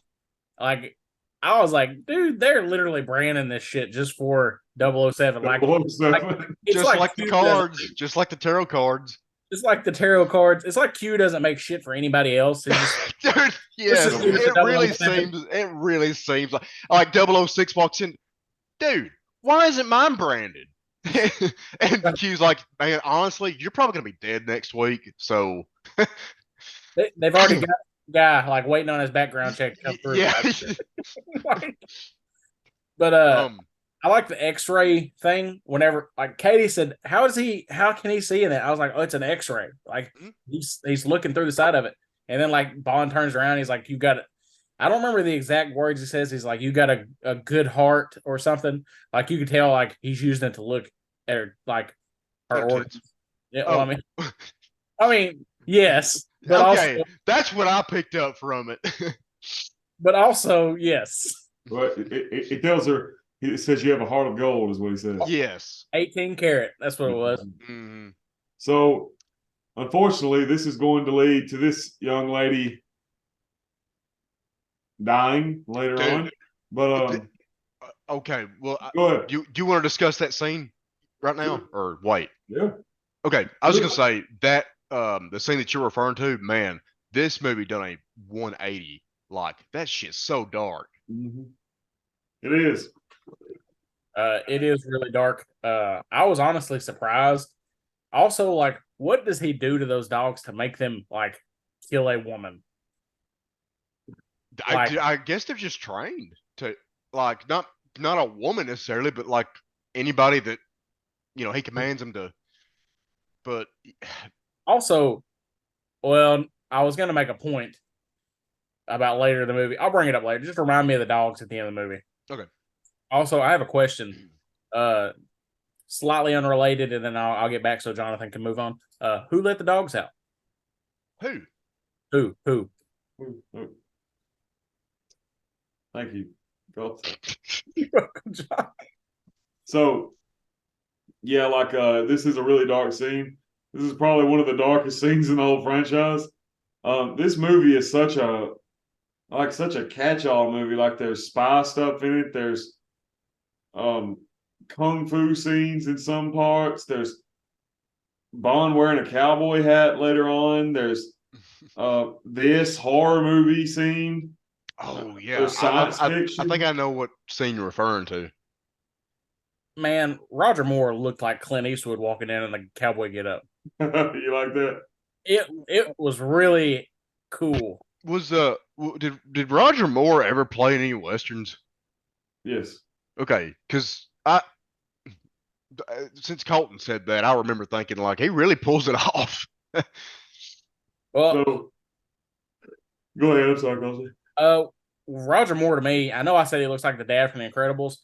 like I was like, dude, they're literally branding this shit just for 007. Like 007. it's Just like like the Q doesn't cards, just like the tarot cards. it's like the tarot cards. It's like Q doesn't make shit for anybody else. It's just Dude, let's yes, just do it for it really seems like 006 walks in. Dude, why isn't mine branded? And 007. Q's like, man, honestly, you're probably gonna be dead next week. So They've already got a guy like waiting on his background check to come through. yeah. But um I like the X-ray thing. Whenever like Katie said, how can he see in that? I was like, oh, it's an X-ray. Like he's looking through the side of it, and then like Bond turns around, he's like, you got it. I don't remember the exact words he says. He's like, you got a good heart or something. Like you could tell, like he's using it to look at her, like her Her organs. tits. Yeah, well, Oh. I mean, yes, but Okay, that's what I picked up from it. also, yes. But it tells her, it says you have a heart of gold, is what he says. Yes. 18 karat. That's what it was. Mhm. So, unfortunately, this is going to lead to this young lady dying later Dude. on. But Okay, well, go ahead. do you want to discuss that scene right now, or wait? Yeah. Okay, I was just gonna say that the scene that you're referring to, man, this movie done a 180. Like that shit's so dark. Mm-hmm. It is. It is really dark. I was honestly surprised. Also, like, what does he do to those dogs to make them like kill a woman? Like, I guess they're just trained to like not a woman necessarily, but like anybody that he commands them to. But also, well, I was gonna make a point about later in the movie. I'll bring it up later. Just remind me of the dogs at the end of the movie. okay. Also, I have a question. Slightly unrelated, and then I'll get back so Jonathan can move on. Who let the dogs out? Who? Who? Thank you. You're welcome, John. So, yeah, like this is a really dark scene. This is probably one of the darkest scenes in the whole franchise. This movie is such a catch-all movie. Like there's spy stuff in it. There's kung fu scenes in some parts. There's Bond wearing a cowboy hat later on. There's this horror movie scene. Oh yeah, There's science I fiction. think I know what scene you're referring to. Man, Roger Moore looked like Clint Eastwood walking in the cowboy getup. You like that? It was really cool. Was did Roger Moore ever play in any westerns? Yes. Okay, because since Colton said that, I remember thinking like he really pulls it off. Well, So, go ahead. I'm sorry, Kelsey. Roger Moore to me, I know I said he looks like the dad from The Incredibles,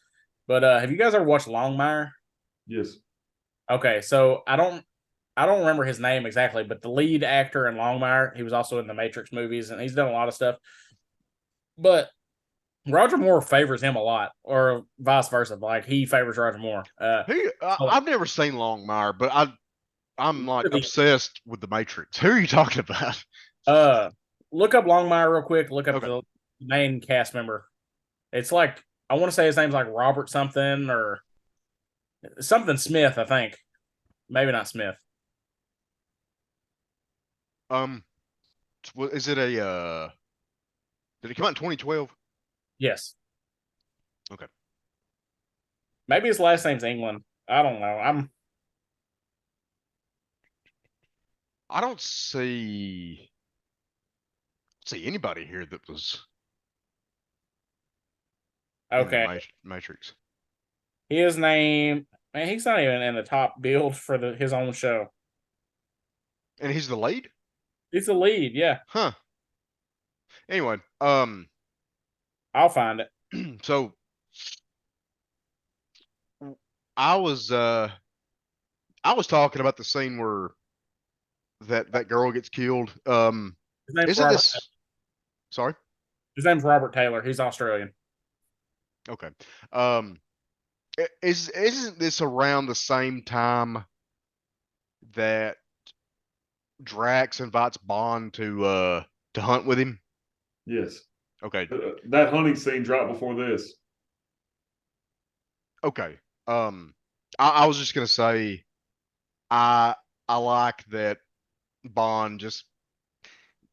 but have you guys ever watched Longmire? Yes. Okay, so I don't remember his name exactly, but the lead actor in Longmire, he was also in the Matrix movies, and he's done a lot of stuff. But Roger Moore favors him a lot, or vice versa. Like he favors Roger Moore. I've never seen Longmire, but I'm like obsessed with the Matrix. Who are you talking about? Look up Longmire real quick. Look up Okay. the main cast member. It's like I want to say his name's like Robert something or something Smith. I think maybe not Smith. Is it a did it come out in 2012? Yes. Okay. Maybe his last name's England. I don't know. I don't see anybody here that was Okay. in the Matrix. His name, man, he's not even in the top build for his own show. And he's the lead? He's the lead, yeah. Huh. Anyway, I'll find it. So I was I was talking about the scene where that girl gets killed. His name's Isn't Robert. this? Sorry. His name's Robert Taylor. He's Australian. Okay. Isn't this around the same time that Drax invites Bond to hunt with him? Yes. Okay. That hunting scene dropped before this. Okay. I was just gonna say, I like that Bond just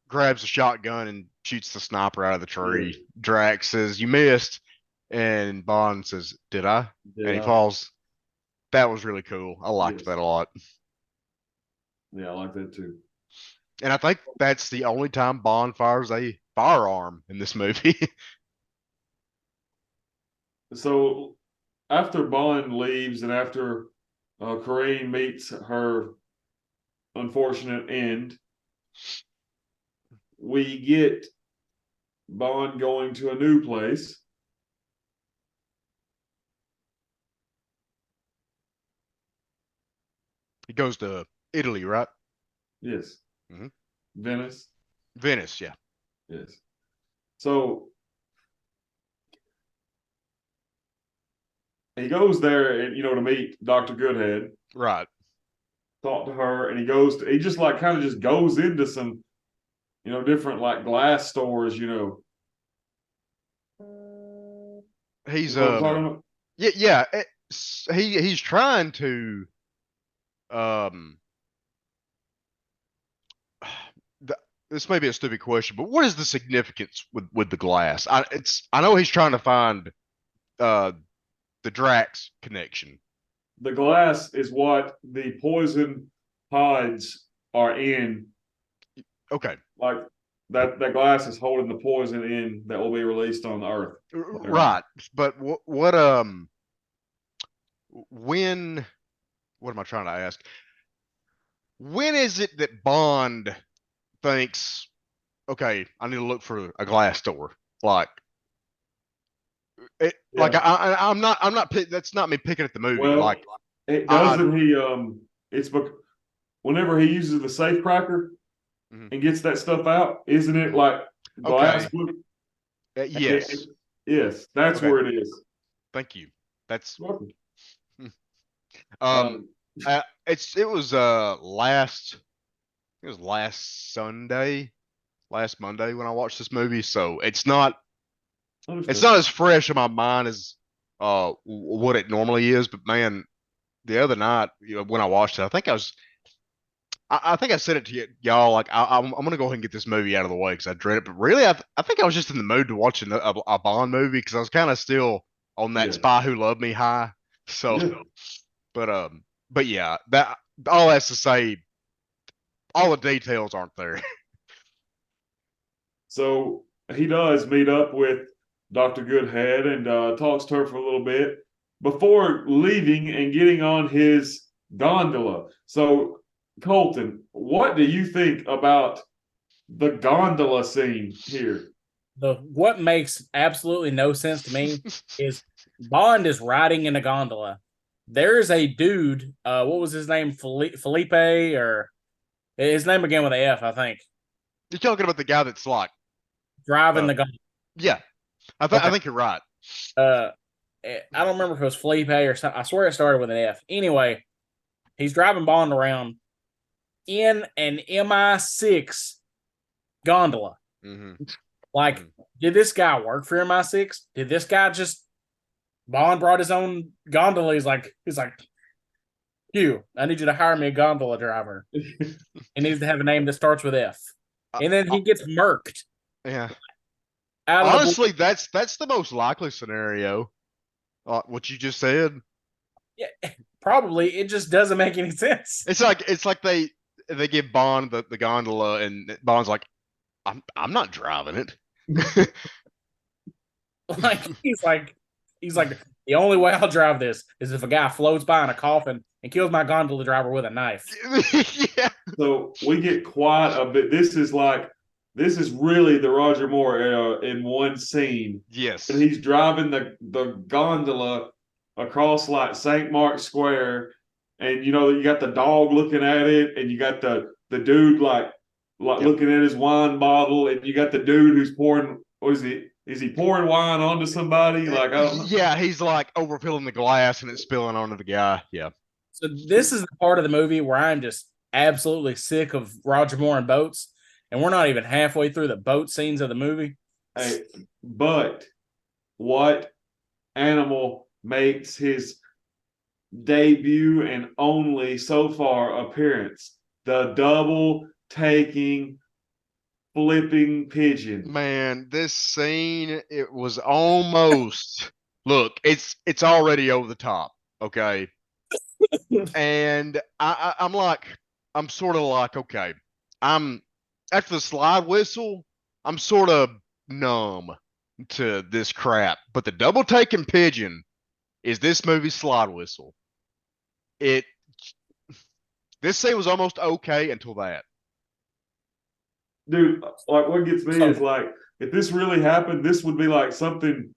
grabs a shotgun and shoots the sniper out of the tree. Yeah. Drax says, "You missed," and Bond says, "Did I?" And he Yeah. falls. That was really cool. I liked Yes. that a lot. Yeah, I like that too. And I think that's the only time Bond fires a firearm in this movie. So after Bond leaves and after Corrine meets her unfortunate end, we get Bond going to a new place. He goes to Italy, right? Yes. Mhm. Venice. Venice, yeah. Yes. So he goes there and to meet Dr. Goodhead, Right. talk to her, and he just like kind of just goes into some different like glass stores, He's what I'm talking about? yeah. He's trying to um. This may be a stupid question, but what is the significance with the glass? I know he's trying to find uh the Drax connection. The glass is what the poison pods are in. Okay. Like that glass is holding the poison in that will be released on the earth. Right. But what when what am I trying to ask? When is it that Bond thinks, okay, I need to look for a glass door? Like like Yeah. I'm not that's not me picking at the movie. Well, Like it I doesn't he it's whenever he uses the safe cracker Mhm. and gets that stuff out, isn't it like glass? Okay. It- Yes. yes, that's Okay. where it is. Thank you. That's Welcome. um it was last Sunday, last Monday when I watched this movie, so it's not Understood. as fresh in my mind as what it normally is, but man, the other night, when I watched it, I think I said it to y'all, like I'm gonna go ahead and get this movie out of the way because I dread it. But really, I think I was just in the mood to watch a Bond movie because I was kind of still on that Yeah. Spy Who Loved Me high. So, Yeah. but yeah, that all that's to say, all the details aren't there. So he does meet up with Dr. Goodhead and talks to her for a little bit before leaving and getting on his gondola. So, Colton, what do you think about the gondola scene here? What makes absolutely no sense to me is Bond is riding in a gondola. There's a dude, what was his name? Felipe, or his name began with a F, I think. You're talking about the guy that's like Driving the gondola. yeah, I think you're right. I don't remember if it was Felipe or something. I swear it started with an F. Anyway, he's driving Bond around in an MI6 gondola. Mm-hmm. Like, did this guy work for MI6? Did this guy just Bond brought his own gondola? He's like, Hugh, I need you to hire me a gondola driver. He needs to have a name that starts with F. And then he gets murked. Yeah. Out Honestly, that's the most likely scenario. What you just said. Yeah, probably. It just doesn't make any sense. It's like they give Bond the gondola, and Bond's like, I'm not driving it. He's like, the only way I'll drive this is if a guy floats by in a coffin and kills my gondola driver with a knife. Yeah. So we get quite a bit. This is really the Roger Moore era in one scene. Yes. And he's driving the gondola across like St. Mark's Square, and you got the dog looking at it, and you got the dude like looking at his wine bottle, and you got the dude who's pouring. What is he? Is he pouring wine onto somebody? Like, I don't know. Yeah, he's like overfilling the glass and it's spilling onto the guy. Yeah. So this is the part of the movie where I'm just absolutely sick of Roger Moore and boats, and we're not even halfway through the boat scenes of the movie. Hey, but what animal makes his debut and only so far appearance? The double taking flipping pigeon. Man, this scene, it was almost look, it's already over the top, okay? And I'm sort of like, okay, I'm after the slide whistle, I'm sort of numb to this crap. But the double taking pigeon is this movie's slide whistle. This scene was almost okay until that. Dude, like what gets me is like, if this really happened, this would be like something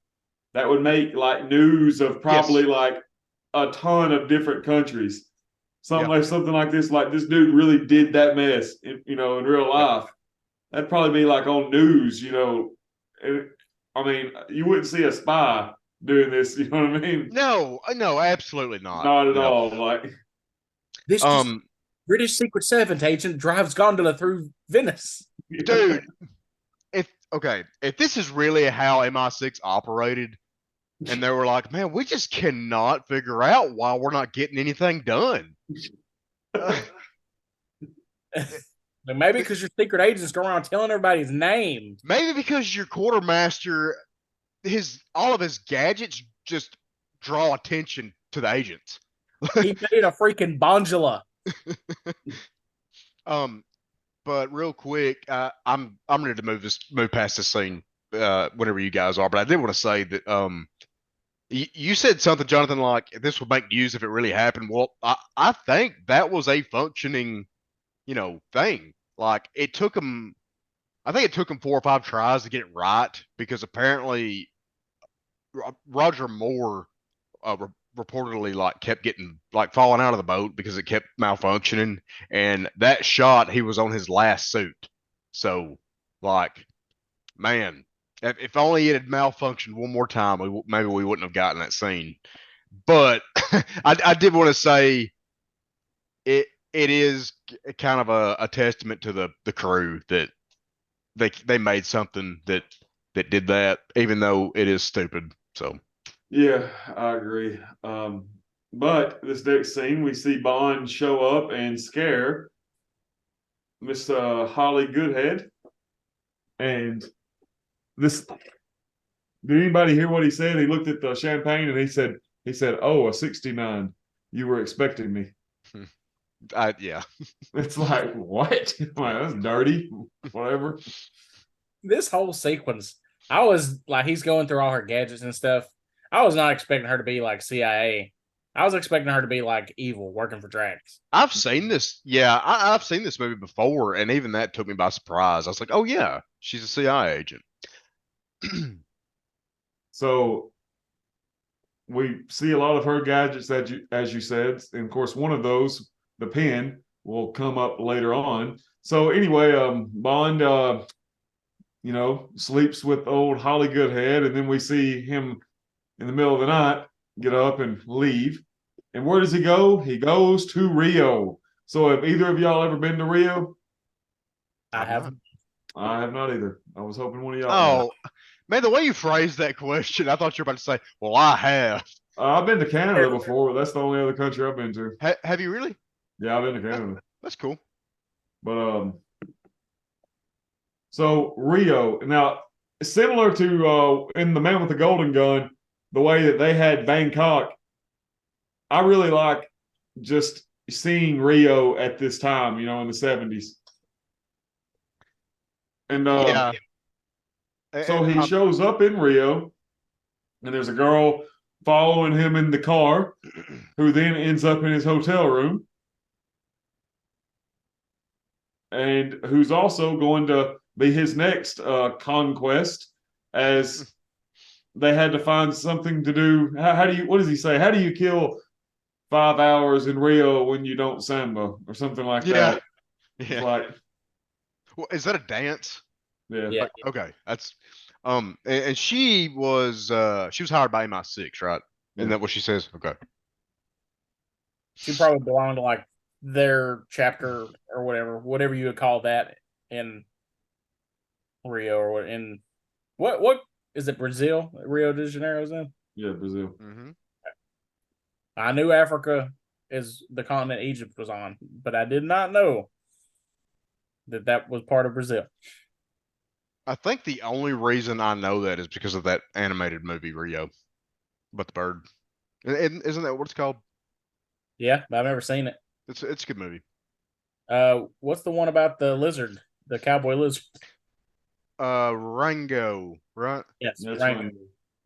that would make like news of probably like a ton of different countries. Something like this, like this dude really did that mess, in real life. That'd probably be like on news, I mean, you wouldn't see a spy doing this, you know what I mean? No, absolutely not. Not at all. Like this British Secret Service agent drives gondola through Venice. Dude, if this is really how MI6 operated, and they were like, man, we just cannot figure out why we're not getting anything done. Maybe because your secret agents go around telling everybody his name. Maybe because your quartermaster, all of his gadgets just draw attention to the agents. He made a freaking bondula. But real quick, I'm ready to move past this scene whenever you guys are. But I did want to say that you said something, Jonathan, like this would make news if it really happened. Well, I think that was a functioning, thing. Like I think it took him 4 or 5 tries to get it right because apparently Roger Moore reportedly like kept getting like falling out of the boat because it kept malfunctioning, and that shot he was on his last suit. So like, man, if only it had malfunctioned one more time, maybe we wouldn't have gotten that scene. But I did want to say it is kind of a testament to the crew that they made something that did that, even though it is stupid. So yeah, I agree. But this next scene, we see Bond show up and scare Miss Holly Goodhead. And this, did anybody hear what he said? He looked at the champagne and he said, "Oh, a 69. You were expecting me." Yeah. It's like, what? Like, that's dirty. Whatever. This whole sequence, I was like, he's going through all her gadgets and stuff. I was not expecting her to be like CIA. I was expecting her to be like evil, working for Drax. I've seen this. Yeah, I've seen this movie before, and even that took me by surprise. I was like, oh yeah, she's a CIA agent. So we see a lot of her gadgets, as you said, and of course one of those, the pen, will come up later on. So anyway, Bond, sleeps with old Holly Goodhead, and then we see him in the middle of the night get up and leave. And where does he go? He goes to Rio. So have either of y'all ever been to Rio? I haven't. I have not either. I was hoping one of y'all. Oh, man, the way you phrased that question, I thought you were about to say, well, I have. I've been to Canada before, but that's the only other country I've been to. Have you really? Yeah, I've been to Canada. That's cool. But so Rio, now similar to in The Man with the Golden Gun, the way that they had Bangkok, I really like just seeing Rio at this time, in the 70s. And Yeah. so he shows up in Rio, and there's a girl following him in the car, who then ends up in his hotel room, and who's also going to be his next conquest, as they had to find something to do. What does he say? How do you kill 5 hours in Rio when you don't samba or something like Yeah. that. It's Yeah. like, Well, is that a dance? yeah. Yeah. Okay, that's and she was hired by MI6, right? Isn't Yeah. that what she says? Okay. She probably belonged to like their chapter or whatever you would call that in Rio or in what is it, Brazil? Rio de Janeiro's in? Yeah, Brazil. Mm-hmm. I knew Africa is the continent Egypt was on, but I did not know that was part of Brazil. I think the only reason I know that is because of that animated movie Rio, but the bird. Isn't that what it's called? Yeah, but I've never seen it. It's a good movie. What's the one about the lizard, the cowboy lizard? Rango, right? Yes, That's right. right.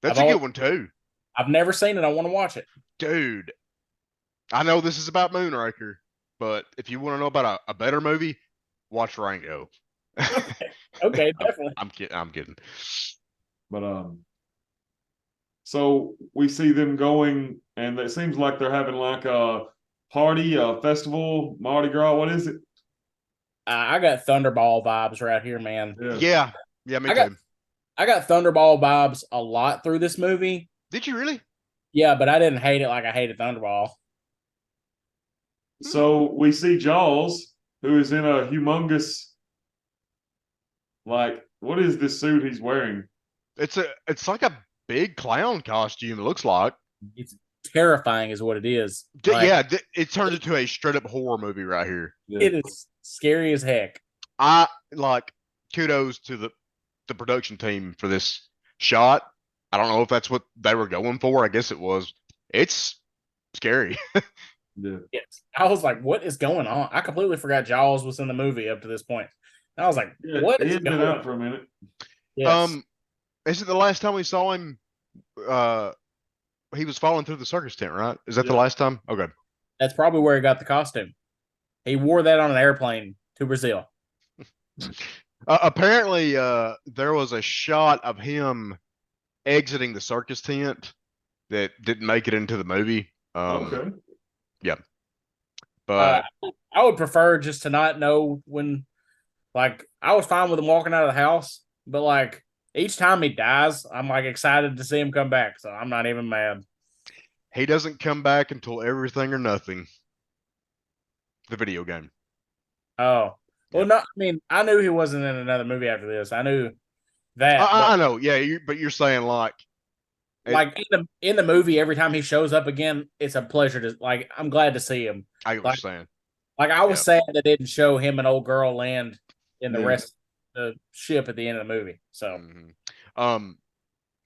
That's I've a good always- one too, I've never seen it. I want to watch it. dude. I know this is about Moonraker, but if you want to know about a better movie, watch Rango. Okay, definitely. I'm kidding. I'm kidding. But so we see them going, and it seems like they're having like a party, a festival, Mardi Gras. What is it? I got Thunderball vibes right here, man. Yeah, me too. I got Thunderball vibes a lot through this movie. Did you really? Yeah, but I didn't hate it like I hated Thunderball. So we see Jaws, who is in a humongous, like, what is this suit he's wearing? It's like a big clown costume. It looks like. It's terrifying, is what it is. Like, Yeah, it turns into a straight up horror movie right here. Yeah. it is scary as heck. I like kudos to the production team for this shot. I don't know if that's what they were going for. I guess it was. It's scary. Yeah. Yes. I was like, what is going on? I completely forgot Jaws was in the movie up to this point. And I was like, Yeah, what he is had been going out on? for a minute. Yes. Is it the last time we saw him? He was falling through the circus tent, right? Is that the Yeah. last time? Okay. That's probably where he got the costume. He wore that on an airplane to Brazil. Apparently, there was a shot of him exiting the circus tent that didn't make it into the movie. Okay. But I would prefer just to not know when, like, I was fine with him walking out of the house, but like each time he dies, I'm like excited to see him come back. So I'm not even mad. he doesn't come back until Everything or Nothing, the video game. Oh, well, no, I mean, I knew he wasn't in another movie after this. I knew that. I know, yeah, but you're saying like like in the movie, every time he shows up again, it's a pleasure to like. I'm glad to see him. I get what you're saying. Like I was sad that they didn't show him and old girl land in the Yeah. rest of the ship at the end of the movie. So Mhm.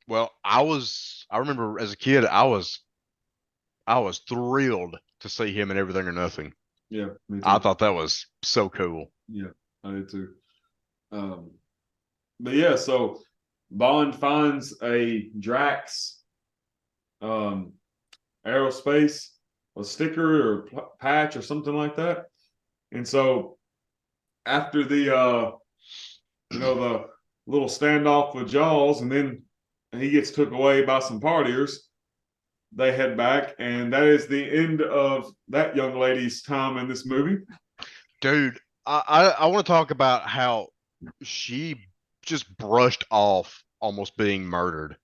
Well, I remember as a kid, I was thrilled to see him in Everything or Nothing. Yeah. Me too. I thought that was so cool. Yeah, I did too. But yeah, so Bond finds a Drax aerospace, a sticker or patch or something like that. And so after the the little standoff with Jaws, and then he gets took away by some partiers, they head back, and that is the end of that young lady's time in this movie. Dude, I want to talk about how she just brushed off almost being murdered.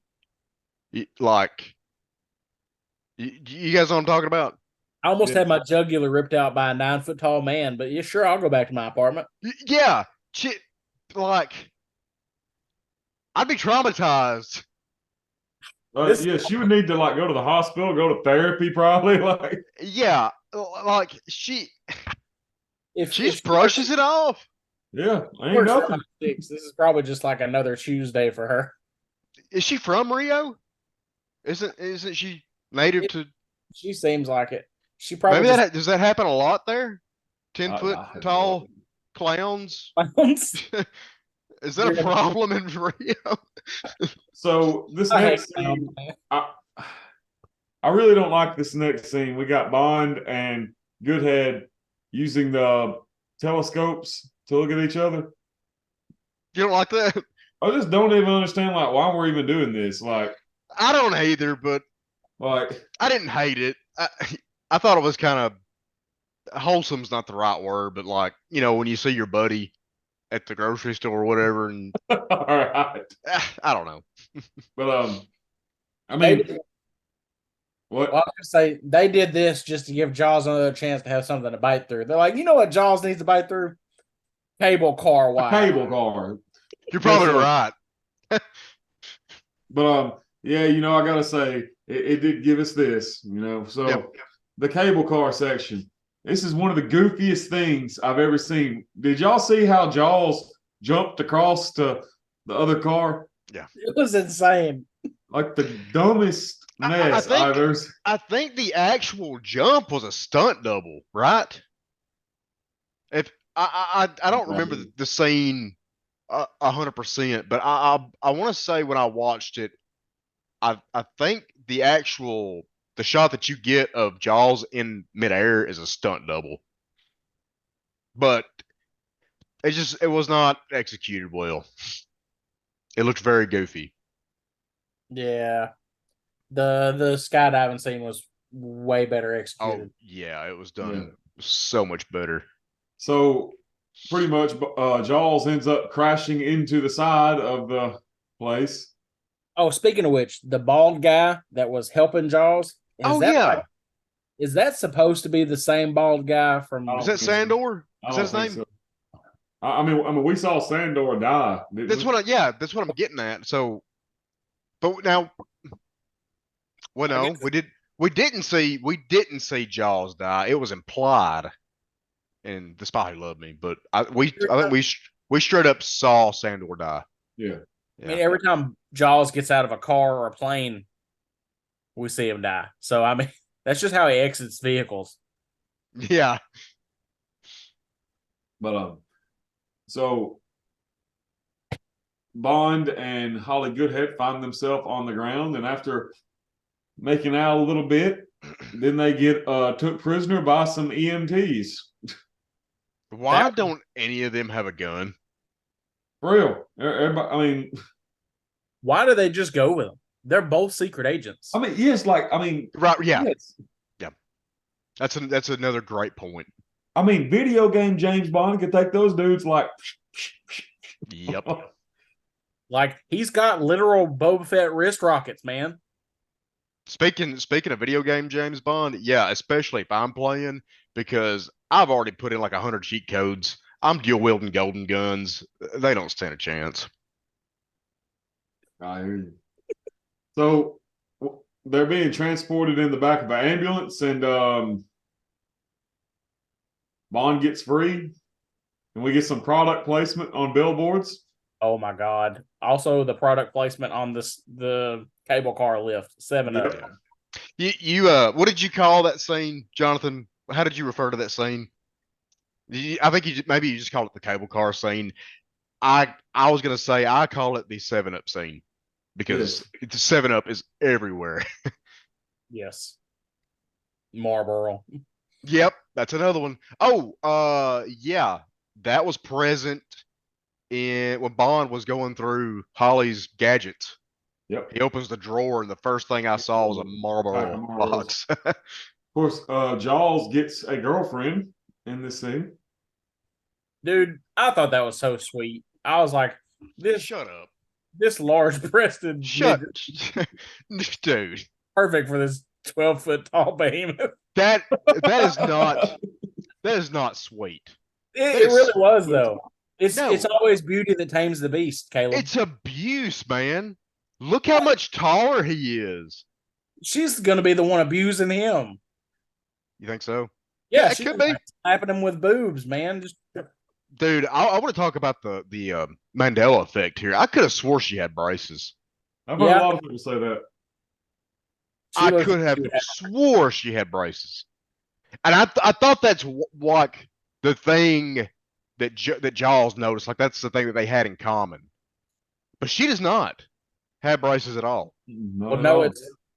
Like, you guys know what I'm talking about? I almost Yeah. had my jugular ripped out by a 9-foot tall man. But yeah, sure, I'll go back to my apartment. Yeah, like, I'd be traumatized. Yeah, she would need to like go to the hospital, go to therapy, probably. Like, Yeah, like she If just brushes it off. yeah, ain't works for nothing. my 6, this is probably just like another Tuesday for her. Is she from Rio? Isn't she native to? She seems like it. She probably Maybe does that happen a lot there? 10-foot I have no tall idea. clowns. just Is that a problem in Rio? So this I hate next scene, clowns, man. I really don't like this next scene. We got Bond and Goodhead using the telescopes to look at each other. You don't like that? I just don't even understand like why we're even doing this. Like, I don't either, but like I didn't hate it. I thought it was kind of wholesome's not the right word, but like, when you see your buddy at the grocery store or whatever, and All right. I don't know. But I They mean, did, what? well, I was gonna say they did this just to give Jaws another chance to have something to bite through. They're like, you know what Jaws needs to bite through? Cable car A wire. cable car. You're probably That's, right. But yeah, I gotta say, it did give us this, So Yep. the cable car section. This is one of the goofiest things I've ever seen. Did y'all see how Jaws jumped across to the other car? Yeah. It was insane. Like the dumbest mess think- I've ever seen. I think the actual jump was a stunt double, right? If I don't remember the scene 100%, but I want to say when I watched it, I think the shot that you get of Jaws in midair is a stunt double, but it was not executed well. It looked very goofy. Yeah. The skydiving scene was way better Oh executed. yeah, it was done so much better. So pretty much, Jaws ends up crashing into the side of the place. Oh, speaking of which, the bald guy that was helping Jaws, is that supposed to be the same bald guy from? I Is don't that think so. Sandor? I Is don't that his think name? so. I mean, we saw Sandor die. That's what I'm getting at. So, but now, well, no, we didn't see Jaws die. It was implied in The Spy Who Loved Me, but I think we straight up saw Sandor die. Yeah. I mean, every time Jaws gets out of a car or a plane, we see him die. So I mean, that's just how he exits vehicles. Yeah. But so Bond and Holly Goodhead find themselves on the ground, and after making out a little bit, then they get took prisoner by some EMTs. Why don't any of them have a gun? For real. Everybody, I mean, why do they just go with them? They're both secret agents. yes, Right? Yeah. yes. Yeah. That's another great point. I mean, video game James Bond could take those dudes like. Yep. Like he's got literal Boba Fett wrist rockets, man. Speaking of video game James Bond, yeah, especially if I'm playing, because I've already put in like 100 cheat codes. I'm dual wielding golden guns. They don't stand a chance. I hear you. So they're being transported in the back of an ambulance, and Bond gets free, and we get some product placement on billboards. Oh my god! Also, the product placement on the cable car lift 7-Up. You what did you call that scene, Jonathan? How did you refer to that scene? I think maybe you just called it the cable car scene. I was gonna say I call it the 7-Up scene because the 7-Up is everywhere. Yes. Marlboro. Yep, that's another one. Oh, yeah, that was present when Bond was going through Holly's gadgets. Yep. He opens the drawer, and the first thing I saw was a Marlboro box. Of course, Jaws gets a girlfriend in this scene. Dude, I thought that was so sweet. I was like, Shut up. This large-breasted dude. Perfect for this 12-foot tall behemoth. That is not sweet. It really was though. It's always beauty that tames the beast, Caleb. It's abuse, man. Look how much taller he is. She's gonna be the one abusing him. You think so? Yeah, it could be slapping him with boobs, man. Dude, I want to talk about the Mandela effect here. I could have swore she had braces. I've heard a lot of people say that. I could have swore she had braces, and I thought that's like the thing that Jaws noticed. Like that's the thing that they had in common, but she does not have braces at all.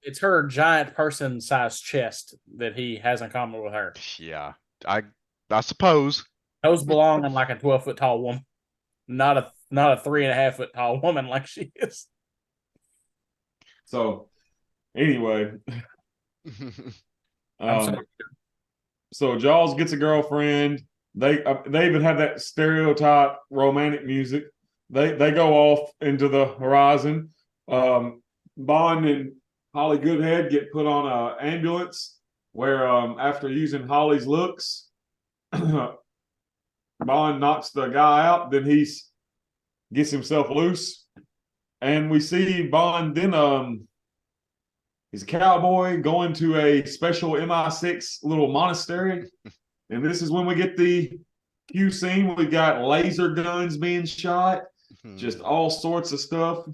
It's her giant person-sized chest that he has in common with her. Yeah, I suppose those belong in like a 12-foot tall woman, not a 3.5-foot tall woman like she is. So, anyway, I'm Um, sorry. so Jaws gets a girlfriend. They even have that stereotype romantic music. They go off into the horizon. Bond and Holly Goodhead get put on an ambulance where after using Holly's looks, Bond knocks the guy out. Then he gets himself loose, and we see Bond then he's a cowboy going to a special MI6 little monastery. And this is when we get the Q scene. We've got laser guns being shot, just all sorts of stuff.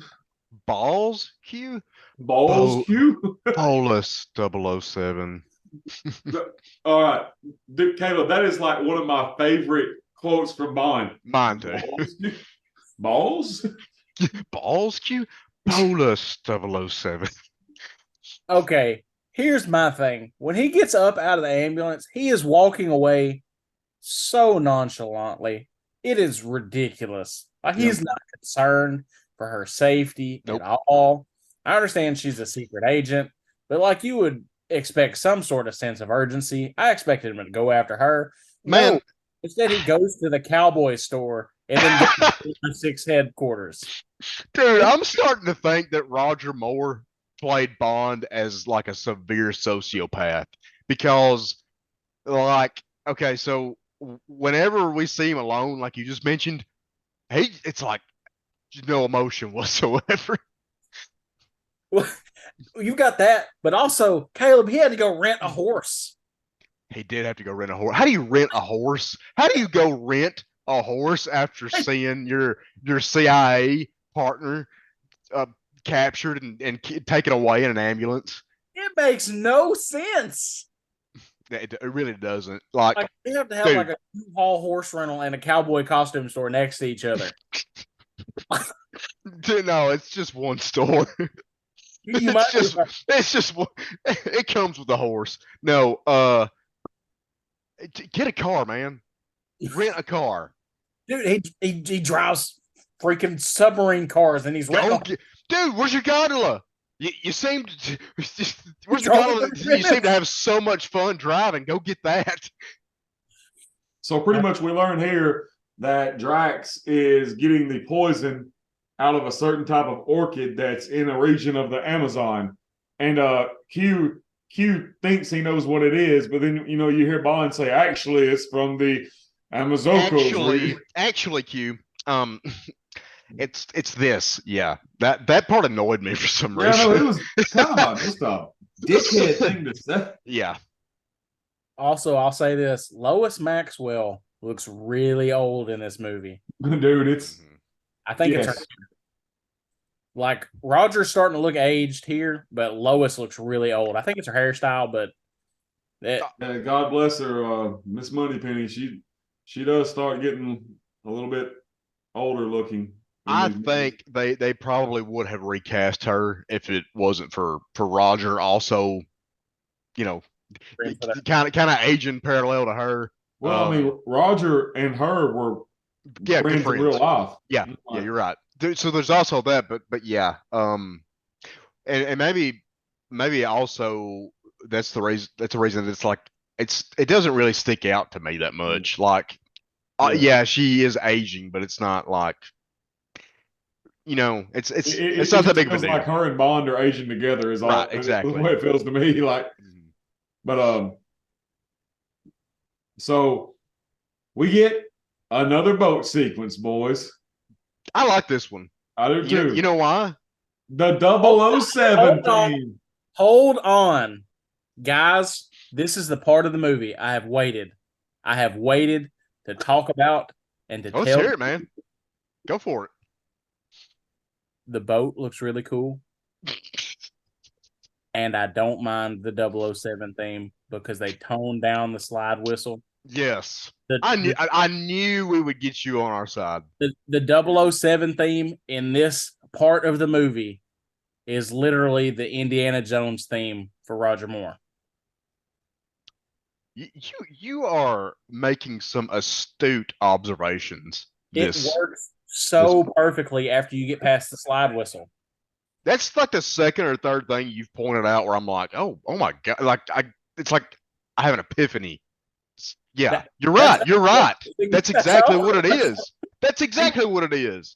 Balls, Q? Balls, Q. Bolus 007. All right. Caleb, that is like one of my favorite quotes from Bond. Mine too. Balls? Balls, Q? Bolus 007. Okay, here's my thing. When he gets up out of the ambulance, he is walking away so nonchalantly. It is ridiculous. Like he's not concerned for her safety at all. I understand she's a secret agent, but like you would expect some sort of sense of urgency. I expected him to go after her. Man. No, instead he goes to the cowboy store and then goes to the 6 headquarters. Dude, I'm starting to think that Roger Moore played Bond as like a severe sociopath because, like, okay, so whenever we see him alone, like you just mentioned, it's like no emotion whatsoever. Well, you got that, but also Caleb, he had to go rent a horse. He did have to go rent a horse. How do you rent a horse? How do you go rent a horse after seeing your CIA partner captured and taken away in an ambulance? It makes no sense. It really doesn't. Like you have to have like a U-Haul horse rental and a cowboy costume store next to each other. No, it's just one store. It's just it comes with a horse. No, get a car, man. Rent a car. Dude, he drives freaking submarine cars and he's renting. Dude, where's your gondola? You seem to, where's the gondola? You seem to have so much fun driving. Go get that. So pretty much we learn here that Drax is getting the poison out of a certain type of orchid that's in a region of the Amazon. And Q thinks he knows what it is, but then you hear Bond say, actually it's from the Amazon. Actually, Q, it's this. Yeah. That part annoyed me for some reason. Yeah, no, it was kind of just a dickhead thing to say. Yeah. Also, I'll say this: Lois Maxwell looks really old in this movie. Dude, I think it's her. Like Roger's starting to look aged here, but Lois looks really old. I think it's her hairstyle, but God bless her, Miss Moneypenny. She does start getting a little bit older looking. I think they probably would have recast her if it wasn't for Roger also, kind of aging parallel to her. Well, I mean, Roger and her were friends in real life. Yeah, you're right. So there's also that, but yeah, and maybe also that's the reason. That's the reason it's like it doesn't really stick out to me that much. Like, yeah, she is aging, but it's not like. It's not that big of a deal. Like her and Bond are aging together is all right, exactly the way it feels to me. Like, but so we get another boat sequence, boys. I like this one. I do too. You know why? The 007 theme. Hold on, guys. This is the part of the movie I have waited to talk about and to tell. Let's hear it, man. Go for it. The boat looks really cool. And I don't mind the 007 theme because they toned down the slide whistle. Yes. I knew we would get you on our side. The 007 theme in this part of the movie is literally the Indiana Jones theme for Roger Moore. You are making some astute observations. It works so perfectly after you get past the slide whistle. That's like the second or third thing you've pointed out where I'm like, oh my God. Like it's like I have an epiphany. Yeah, That- you're right. You're right. That's That's exactly how- what it is. That's exactly what it is.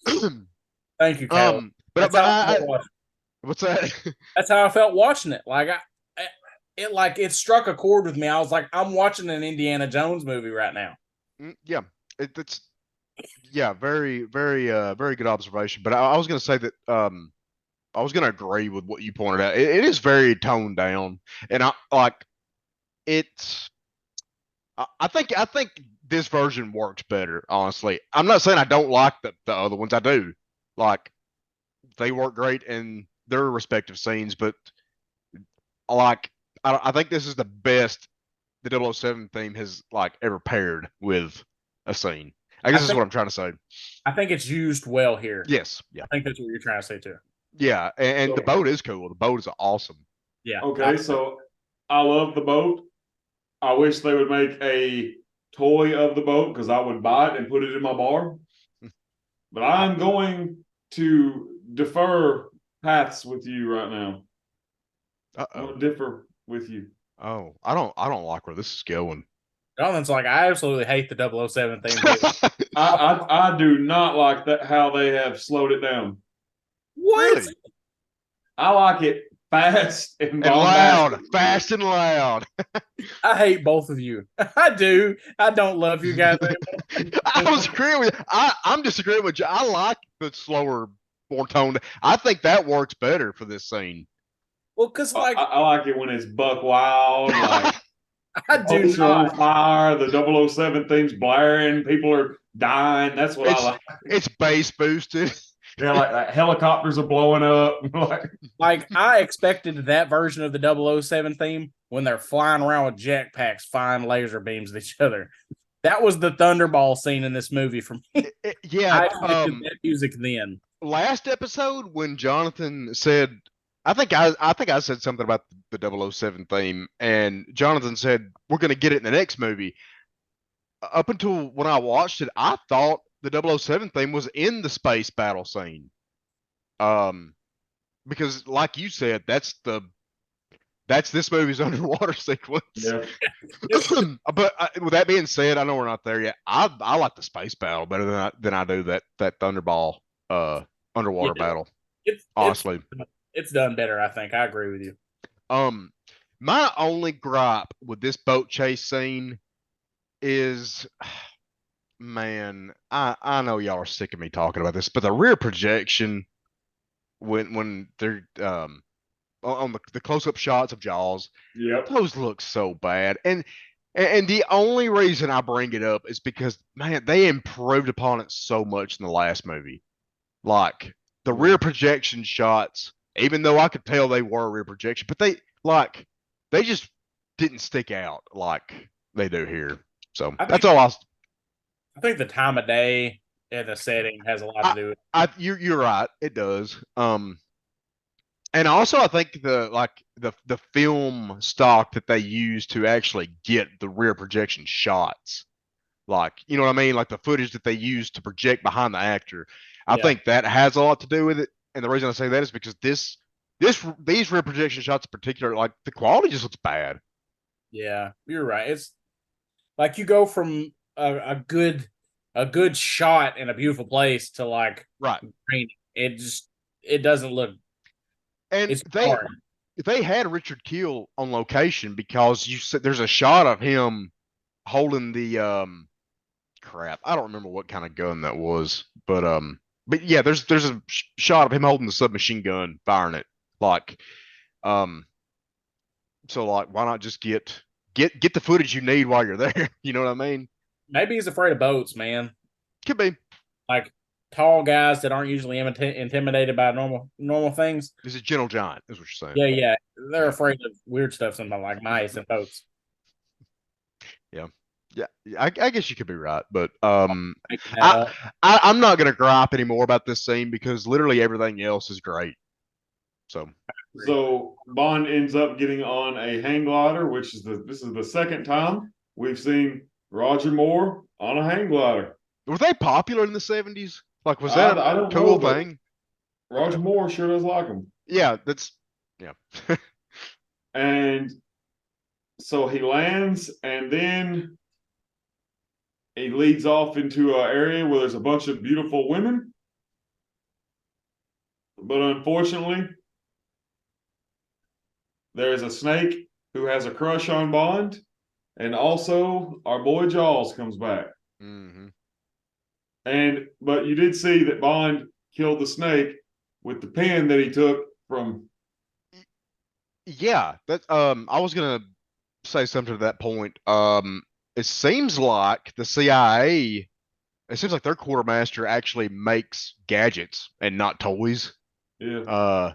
Thank you, Caleb. But That's how I I felt watching. what's that? That's how I felt watching it. It struck a chord with me. I was like, I'm watching an Indiana Jones movie right now. Yeah, it's yeah, very good observation. But I was going to say that I was going to agree with what you pointed out. It is very toned down, and I like it's. I think this version works better. Honestly, I'm not saying I don't like the other ones. I do. Like they work great in their respective scenes, but like I think this is the best the 007 theme has like ever paired with a scene. I guess that's what I'm trying to say. I think it's used well here. Yes, yeah, I think that's what you're trying to say too. yeah, and the boat is cool. The boat is awesome. Yeah. Okay, so I love the boat. I wish they would make a toy of the boat because I would buy it and put it in my bar. But I'm going to defer paths with you right now. I'm Uh-oh. going to differ with you. Oh, I don't like where this is going. Jonathan's like, I absolutely hate the 007 theme. I do not like that how they have slowed it down. What? Really? I like it fast and And bombastic. loud, fast and loud. I hate both of you. I do. I don't love you guys anymore. I was agreeing with you. I'm disagreeing with you. I like the slower, more toned. I think that works better for this scene. Well, because like I like it when it's buck wild, like I do boats are on not. fire, the 007 theme's blaring, people are dying. That's what I like. It's bass boosted. Yeah, like helicopters are blowing up. Like I expected that version of the 007 theme when they're flying around with jetpacks, firing laser beams at each other. That was the Thunderball scene in this movie for me. Yeah. I expected that music then. Last episode when Jonathan said, I think I said something about the 007 theme, and Jonathan said we're going to get it in the next movie. Up until when I watched it, I thought the 007 theme was in the space battle scene. Because like you said, that's this movie's underwater sequence. Yeah. But with that being said, I know we're not there yet. I like the space battle better than I do that Thunderball underwater battle. Honestly, It's done better, I think. I agree with you. My only gripe with this boat chase scene is, man, I know y'all are sick of me talking about this, but the rear projection when they're on the close-up shots of Jaws, Yep. those look so bad. And the only reason I bring it up is because, man, they improved upon it so much in the last movie. Like the rear projection shots, even though I could tell they were rear projection, but they just didn't stick out like they do here. So that's all I think the time of day and the setting has a lot to do with it. You're right, it does. And also I think the film stock that they use to actually get the rear projection shots, like, you know what I mean, like the footage that they use to project behind the actor, I think that has a lot to do with it. And the reason I say that is because these rear projection shots in particular, like the quality just looks bad. Yeah, you're right. It's like you go from a good shot in a beautiful place to like Right. raining. It doesn't look. And It's they had Richard Keel on location because you said there's a shot of him holding the crap. I don't remember what kind of gun that was, but yeah, there's a shot of him holding the submachine gun, firing it. Like, so like, why not just get the footage you need while you're there? You know what I mean? Maybe he's afraid of boats, man. Could be. Like tall guys that aren't usually intimidated by normal things. He's a gentle giant, is what you're saying. Yeah. They're afraid of weird stuff, something like mice and boats. Yeah, I guess you could be right, but I'm not gonna gripe anymore about this scene because literally everything else is great. So Bond ends up getting on a hang glider, which is this is the second time we've seen Roger Moore on a hang glider. Were they popular in the 70s? Like, was that a cool thing? Roger Moore sure does like them. Yeah, And so he lands, and then he leads off into an area where there's a bunch of beautiful women. But unfortunately, there's a snake who has a crush on Bond, and also our boy Jaws comes back. Mm-hmm. But you did see that Bond killed the snake with the pen that he took from. Yeah, that I was gonna say something to that point. It seems like the CIA, it seems like their quartermaster actually makes gadgets and not toys. Yeah. Uh,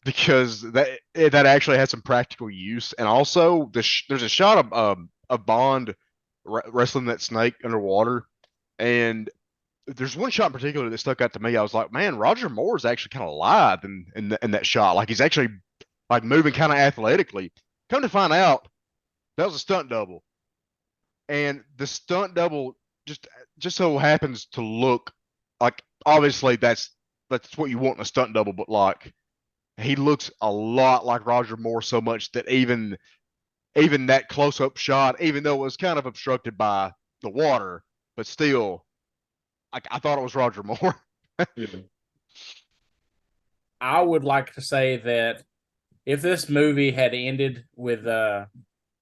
because that actually has some practical use, and also there's a shot of Bond wrestling that snake underwater, and there's one shot in particular that stuck out to me. I was like, man, Roger Moore is actually kind of alive in that shot. Like he's actually like moving kind of athletically. Come to find out, that was a stunt double, and the stunt double just so happens to look like, obviously that's what you want in a stunt double, but like he looks a lot like Roger Moore, so much that even that close up shot, even though it was kind of obstructed by the water, but still, I thought it was Roger Moore. Yeah. I would like to say that if this movie had ended with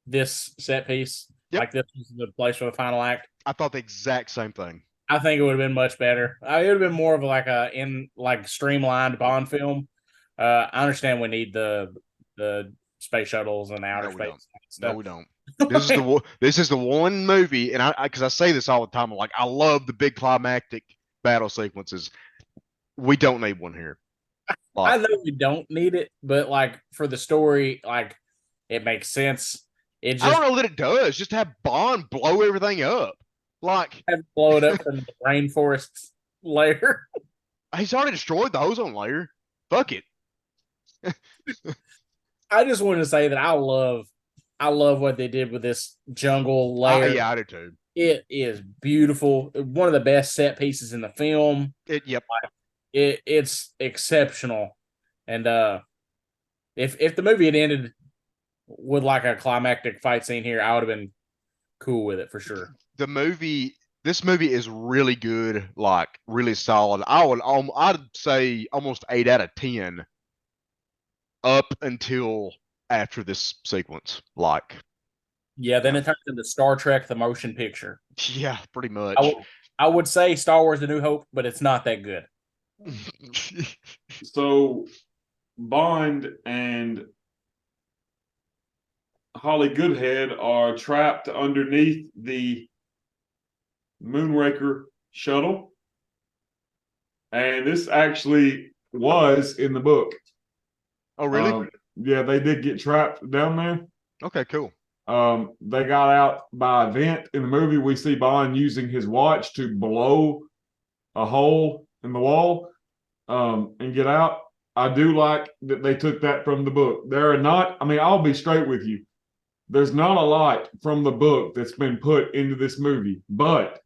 this set piece, Yep. like this was the place for the final act, I thought the exact same thing. I think it would have been much better. It would have been more of like a streamlined Bond film. I understand we need the space shuttles and outer No, we space don't. stuff. No, we don't. This is the one movie, and because I say this all the time, I'm like, I love the big climactic battle sequences. We don't need one here. Like, I know we don't need it, but like for the story, like it makes sense. It I just don't know that it does. Just have Bond blow everything up. Like have to blow it up from the rainforest layer. he's already destroyed the ozone layer. Fuck it. I just want to say that I love what they did with this jungle layer. Yeah, I do too. It is beautiful. One of the best set pieces in the film. Yep. It's exceptional. And if the movie had ended with like a climactic fight scene here, I would have been cool with it for sure. This movie is really good, like really solid. I'd say almost 8 out of 10 up until after this sequence. Like, Yeah, then it turns into Star Trek the motion picture. yeah, pretty much. I would say Star Wars The New Hope, but it's not that good. So Bond and Holly Goodhead are trapped underneath the Moonraker shuttle. And this actually was in the book. Oh, really? Yeah, they did get trapped down there. Okay, cool. They got out by a vent. In the movie, we see Bond using his watch to blow a hole in the wall and get out. I do like that they took that from the book. There are not, I mean, I'll be straight with you. There's not a lot from the book that's been put into this movie. But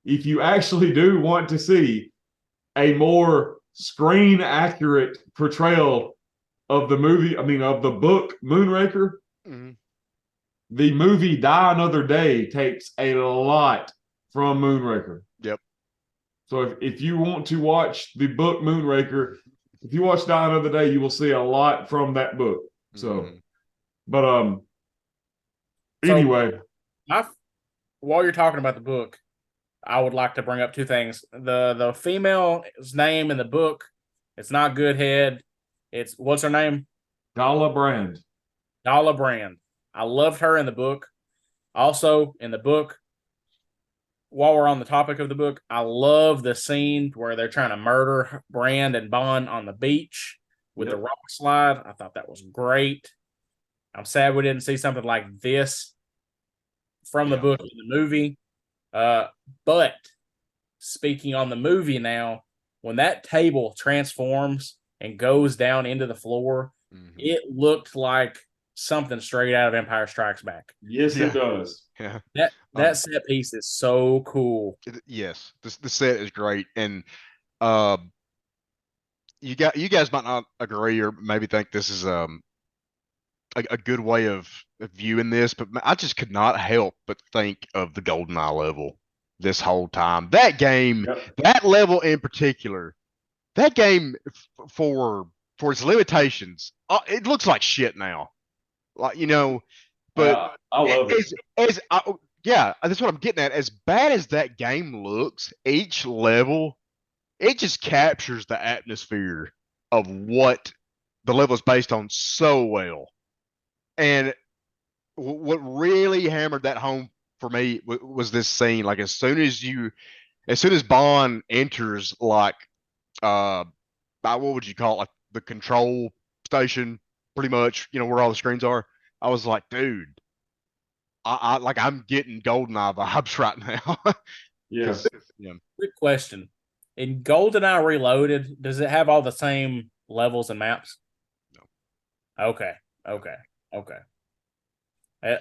if you actually do want to see a more screen accurate portrayal of the movie, I mean, of the book Moonraker, Mhm. the movie Die Another Day takes a lot from Moonraker. Yep. So if you want to watch the book Moonraker, if you watch Die Another Day, you will see a lot from that book. So, but anyway, While you're talking about the book, I would like to bring up two things. The female's name in the book, it's not Goodhead. It's what's her name? Gala Brand. Dala Brand. I loved her in the book. Also, in the book, while we're on the topic of the book, I love the scene where they're trying to murder Brand and Bond on the beach with the rock slide. I thought that was great. I'm sad we didn't see something like this from the book in the movie. But speaking on the movie now, when that table transforms and goes down into the floor, it looked like something straight out of Empire Strikes Back. Yes, it does. Yeah. That set piece is so cool. Yes, the set is great, and you guys might not agree or maybe think this is a good way of viewing this, but I just could not help but think of the GoldenEye level this whole time. That game, Yep. that level in particular, that game for its limitations, it looks like shit now. Like but I love it. yeah, that's what I'm getting at. As bad as that game looks, each level it just captures the atmosphere of what the level is based on so well. And what really hammered that home for me was this scene. Like as soon as Bond enters, like what would you call it? Like the control station, pretty much. Where all the screens are. I was like, dude, I'm getting GoldenEye vibes right now. Yeah. Yeah. Quick question. In GoldenEye Reloaded, does it have all the same levels and maps? No. Okay.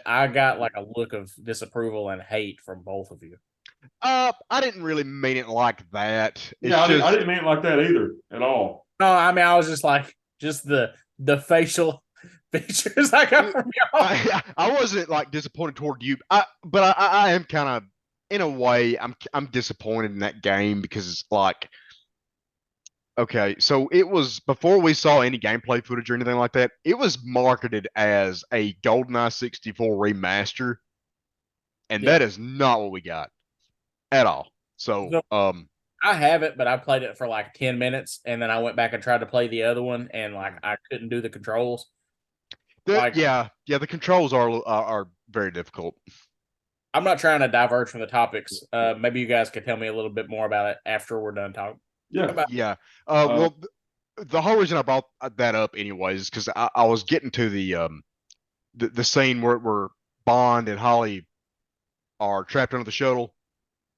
I got like a look of disapproval and hate from both of you. I didn't really mean it like that. It's Yeah, just I didn't mean it like that either at all. No, I mean I was just like the facial features I got from y'all. I wasn't like disappointed toward you. But I am kind of in a way I'm disappointed in that game because it's like okay, so it was before we saw any gameplay footage or anything like that. It was marketed as a GoldenEye 64 remaster, and Yeah. that is not what we got at all. So I have it, but I played it for like 10 minutes and then I went back and tried to play the other one and like I couldn't do the controls. yeah, the controls are very difficult. I'm not trying to diverge from the topics. Maybe you guys could tell me a little bit more about it after we're done talking. Yeah. Yeah. Well, the whole reason I brought that up, anyways, is because I was getting to the scene where Bond and Holly are trapped under the shuttle,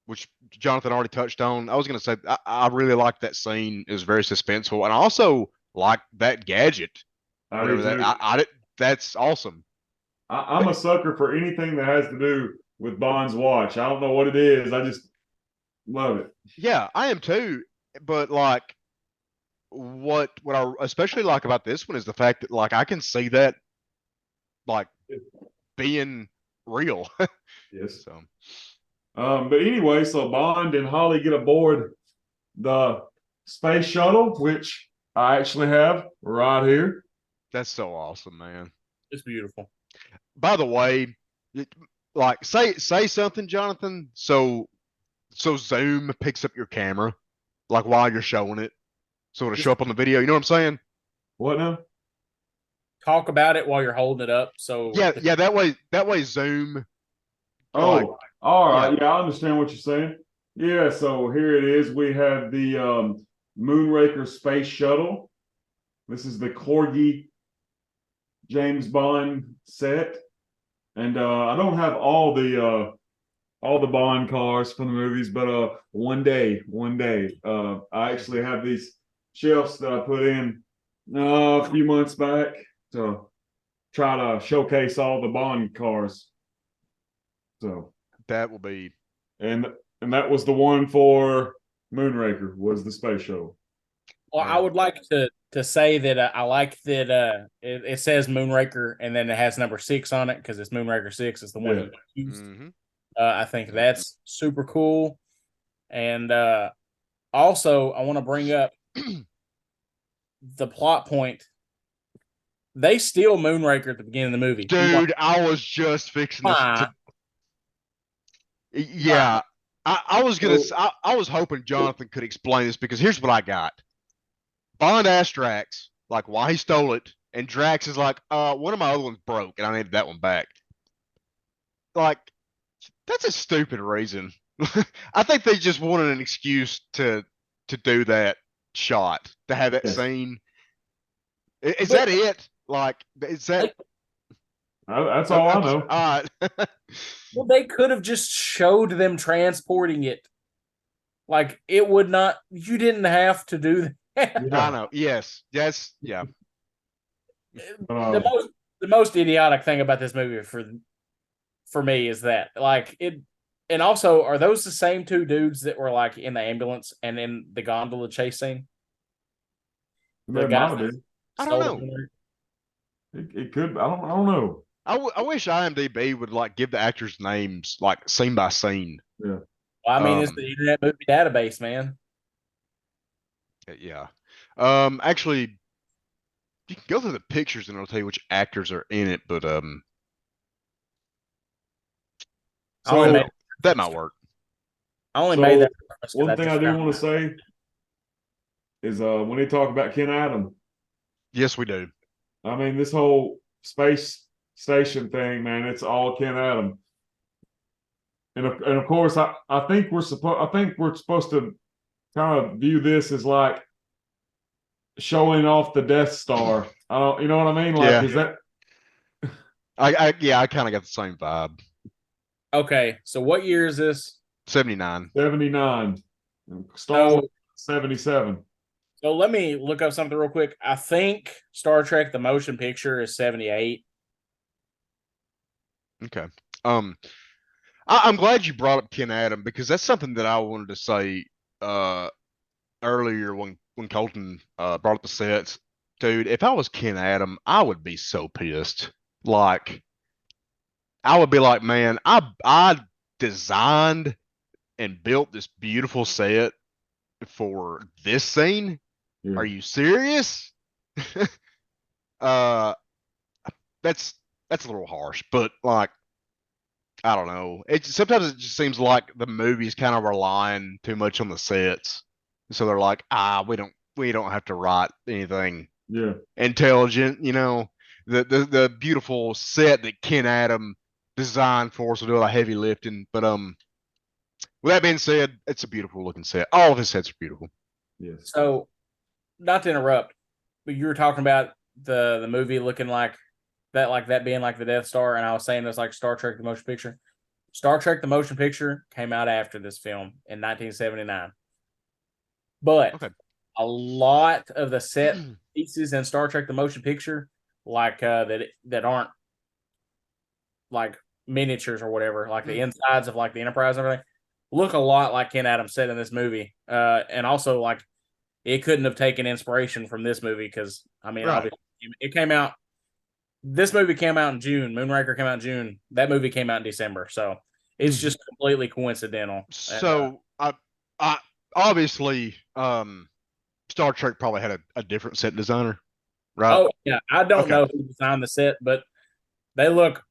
which Jonathan already touched on. I was going to say I really like that scene. It was very suspenseful, and I also like that gadget. I Whatever do that too. I did. That's awesome. I'm a sucker for anything that has to do with Bond's watch. I don't know what it is. I just love it. Yeah, I am too. But like, what I especially like about this one is the fact that like I can see that like being real. Yes. So But anyway, so Bond and Holly get aboard the space shuttle, which I actually have right here. that's so awesome, man. It's beautiful. By the way, like say something, Jonathan. So Zoom picks up your camera like while you're showing it, so it'll show up on the video. You know what I'm saying? What now? Talk about it while you're holding it up. So Yeah. That way Zoom. Oh, Like, all right. yeah. Yeah, I understand what you're saying. Yeah, so here it is. We have the Moonraker space shuttle. This is the Corgi James Bond set. And I don't have all the Bond cars from the movies, but one day, I actually have these shelves that I put in a few months back to try to showcase all the Bond cars. So That will be. and that was the one for Moonraker was the space shuttle. Well, I would like to say that I like that it says Moonraker and then it has number 6 on it because it's Moonraker 6 is the one he used. Mm-hmm. I think that's super cool. And also, I want to bring up the plot point. They steal Moonraker at the beginning of the movie. Dude, I was just fixing this. Yeah, I was gonna. I was hoping Jonathan could explain this because here's what I got. Bond asked Drax like why he stole it, and Drax is like, one of my other ones broke, and I needed that one back. Like, that's a stupid reason. I think they just wanted an excuse to do that shot, to have that scene. Is that it? Like, is that? That's all I know. All right. Well, they could have just showed them transporting it. Like, it would not. You didn't have to do that. I know. Yes. Yeah. The most idiotic thing about this movie for me is that like it. And also, are those the same two dudes that were like in the ambulance and in the gondola chase scene? The guy I don't know. It could. I don't know. I wish IMDb would like give the actors names like scene by scene. Yeah. Well, I mean, it's Um, the Internet Movie Database, man. yeah. Actually, you can go through the pictures and it'll tell you which actors are in it, but I only So made that might work. so that reference 'cause one thing I just do found want to out. say is when they talk about Ken Adam, Yes, we do. I mean this whole space station thing, man, it's all Ken Adam. And of course I think we're supposed to kind of view this as like showing off the Death Star. I don't, you know what I mean? Like, Yeah. is that I kind of got the same vibe. Okay, so what year is this? 79. 79? Star So, Wars 77. so let me look up something real quick. I think Star Trek: The Motion Picture is 78. Okay. Um, I'm glad you brought up Ken Adam because that's something that I wanted to say uh earlier when Colton brought up the sets. Dude, if I was Ken Adam, I would be so pissed. Like, I would be like, man, I designed and built this beautiful set for this scene. Yeah. Are you serious? uh, that's a little harsh, but like, I don't know. It sometimes it just seems like the movie's kind of relying too much on the sets, so they're like, we don't have to write anything Yeah. intelligent, you know. The beautiful set that Ken Adam designed for us will do a lot of heavy lifting. But with that being said, it's a beautiful looking set. All of his sets are beautiful. Yes. So, not to interrupt, but you were talking about the movie looking like that being like the Death Star, and I was saying it's like Star Trek: The Motion Picture. Star Trek: The Motion Picture came out after this film in 1979, but Okay. a lot of the set pieces in Star Trek: The Motion Picture, like that aren't like miniatures or whatever, like the insides of like the Enterprise and everything, look a lot like Ken Adams said in this movie. And also like it couldn't have taken inspiration from this movie because I mean, Right. obviously it came out. This movie came out in June. Moonraker came out in June. That movie came out in December. So it's just completely coincidental. So I obviously Star Trek probably had a different set designer, right? Oh yeah, I don't Okay. know who designed the set, but they look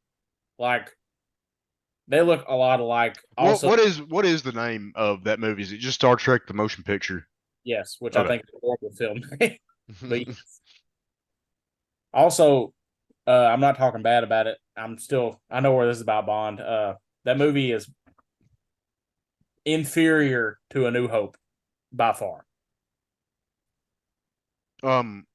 like they look a lot alike. Also, What is the name of that movie? Is it just Star Trek the Motion Picture? yes, which I Okay. think is a horrible film. But yes. Also, I'm not talking bad about it. I know where this is about Bond. That movie is inferior to A New Hope by far.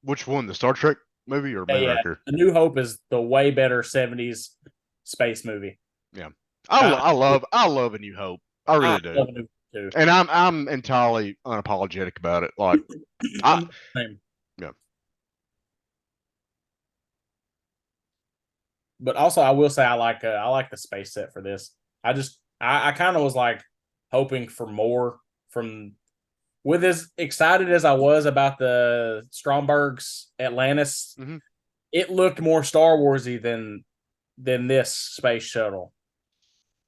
Which one? The Star Trek movie or Yeah, Moonraker? A New Hope is the way better 70s space movie. Yeah. Uh, I love A New Hope. I I really do. love A New Hope too. And I'm entirely unapologetic about it. Like I I'm the same. yeah. But also, I will say I like the space set for this. I kind of was like hoping for more from with as excited as I was about the Stromberg's Atlantis. Mhm. It looked more Star Warsy than this space shuttle,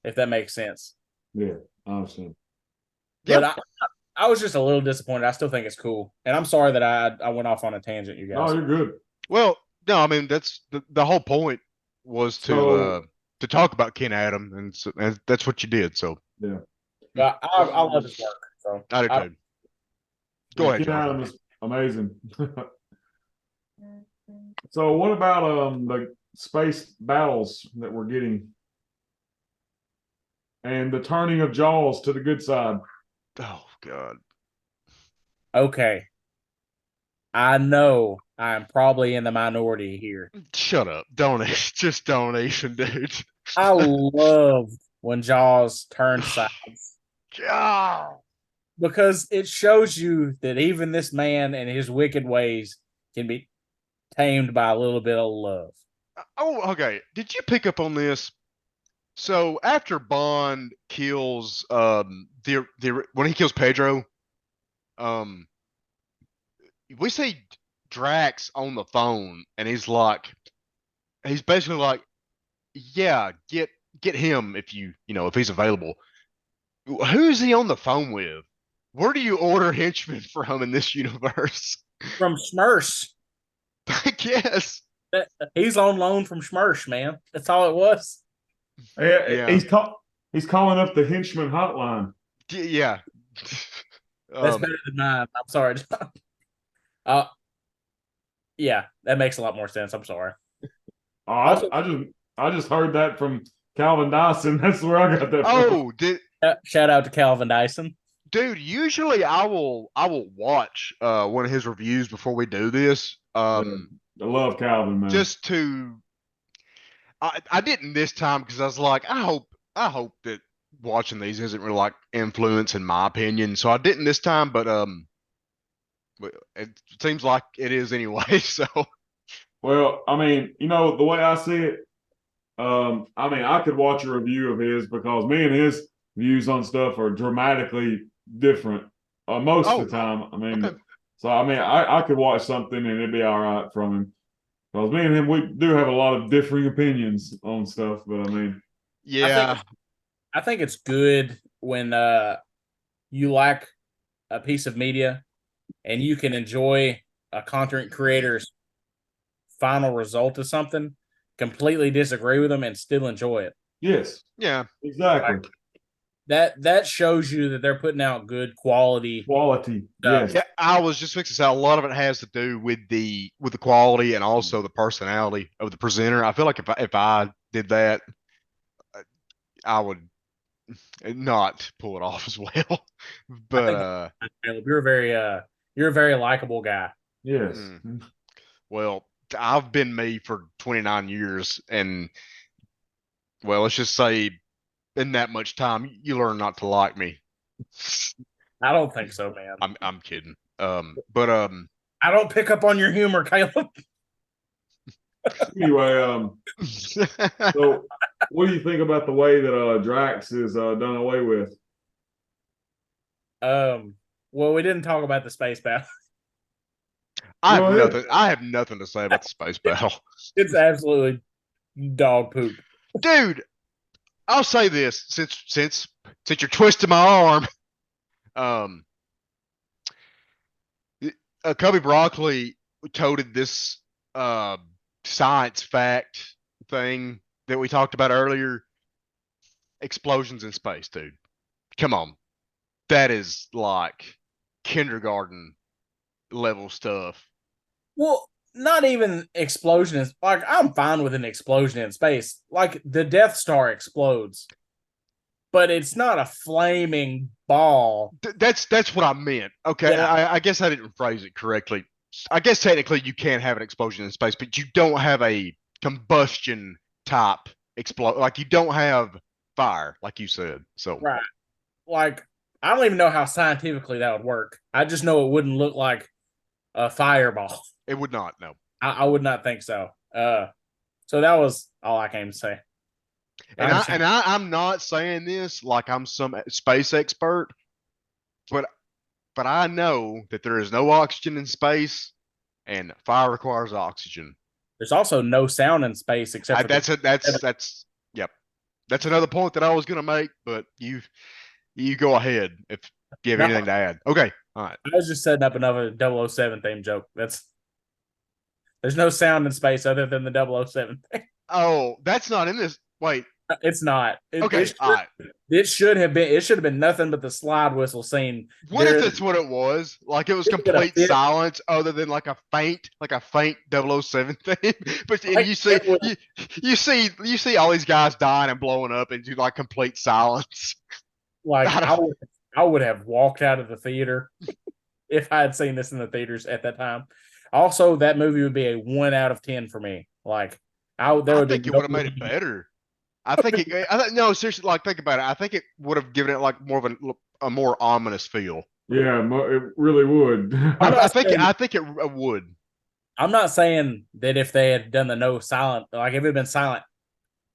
if that makes sense. Yeah. I understand. But Yeah. I was just a little disappointed. I still think it's cool, and I'm sorry that I went off on a tangent, you No, guys. you're good. Well, no, I mean that's the whole point was So to talk about Ken Adam, and that's what you did. So yeah. But I love his work. So I did too. Go Yeah, ahead, Ken Jonathan. Adam is amazing. So what about the space battles that we're getting and the turning of Jaws to the good side? Oh God. okay, I know I'm probably in the minority here. Shut up. Don't just don't even, dude. I love when Jaws turned sides God. because it shows you that even this man and his wicked ways can be tamed by a little bit of love. Oh, okay. Did you pick up on this? So after Bond kills the when he kills Pedro, um we see Drax on the phone and he's like, he's basically like, yeah, get him if if he's available. Who's he on the phone with? Where do you order henchmen from in this universe? From Smurfs. I guess. He's on loan from Smurfs, man. That's all it was. Yeah. He's calling up the henchman hotline. Yeah. That's better than mine. I'm sorry. Yeah, that makes a lot more sense. I'm sorry. I just heard that from Calvin Dyson. That's where I got that Oh, Shout out to Calvin Dyson. Dude, usually I will watch one of his reviews before we do this. I love Calvin, man. Just to I didn't this time because I was like, I hope that watching these isn't really like influencing my opinion. So I didn't this time, but it seems like it is anyway. So well, I mean, the way I see it, I mean, I could watch a review of his because me and his views on stuff are dramatically different most of the time. I mean, okay. so I mean, I could watch something and it'd be all right from him because me and him we do have a lot of differing opinions on stuff. But I mean, Yeah, I think it's good when you like a piece of media and you can enjoy a content creator's final result of something, completely disagree with them, and still enjoy it. yes, yeah, exactly. That shows you that they're putting out good quality. Yes. yeah. I was just fixing to say a lot of it has to do with the quality and also the personality of the presenter. I feel like if I did that, I would not pull it off as well. But You're a very likable guy. Yes. Well, I've been me for 29 years, and well, let's just say in that much time, you learn not to like me. I don't think so, man. I'm kidding. I don't pick up on your humor, Caleb. Anyway, so what do you think about the way that Drax is done away with? Well, we didn't talk about the space battle. I have nothing to say about the space battle. It's absolutely dog poop. Dude, I'll say this since you're twisting my arm. Cubby Broccoli toted this science fact thing that we talked about earlier. Explosions in space, dude. Come on. That is like kindergarten level stuff. Well, not even explosions. Like, I'm fine with an explosion in space. Like, the Death Star explodes, but it's not a flaming ball. That's what I meant. Okay, yeah. I guess I didn't phrase it correctly. I guess technically you can have an explosion in space, but you don't have a combustion type explode. Like, you don't have fire, like you said. So right, like, I don't even know how scientifically that would work. I just know it wouldn't look like a fireball. It would not. No, I would not think so. So that was all I came to say. And I'm not saying this like I'm some space expert, but I know that there is no oxygen in space, and fire requires oxygen. There's also no sound in space except for that's yep. That's another point that I was gonna make, but you go ahead if you have anything to add. Okay, all right. I was just setting up another 007 theme joke. There's no sound in space other than the 007 thing. Oh, that's not in this. Wait, it's not. All right. It should have been. It should have been nothing but the slide whistle scene. What if that's what it was? Like, it was complete silence, other than like a faint 007 thing. But and you see all these guys dying and blowing up, and do like complete silence. Like, I would have walked out of the theater if I had seen this in the theaters at that time. Also, that movie would be a 1 out of 10 for me. Like, I think it would have made it better. No, seriously, like, think about it. I think it would have given it like more of a more ominous feel. Yeah, it really would. I think it would. I'm not saying that if they had done the no silent, like if it had been silent.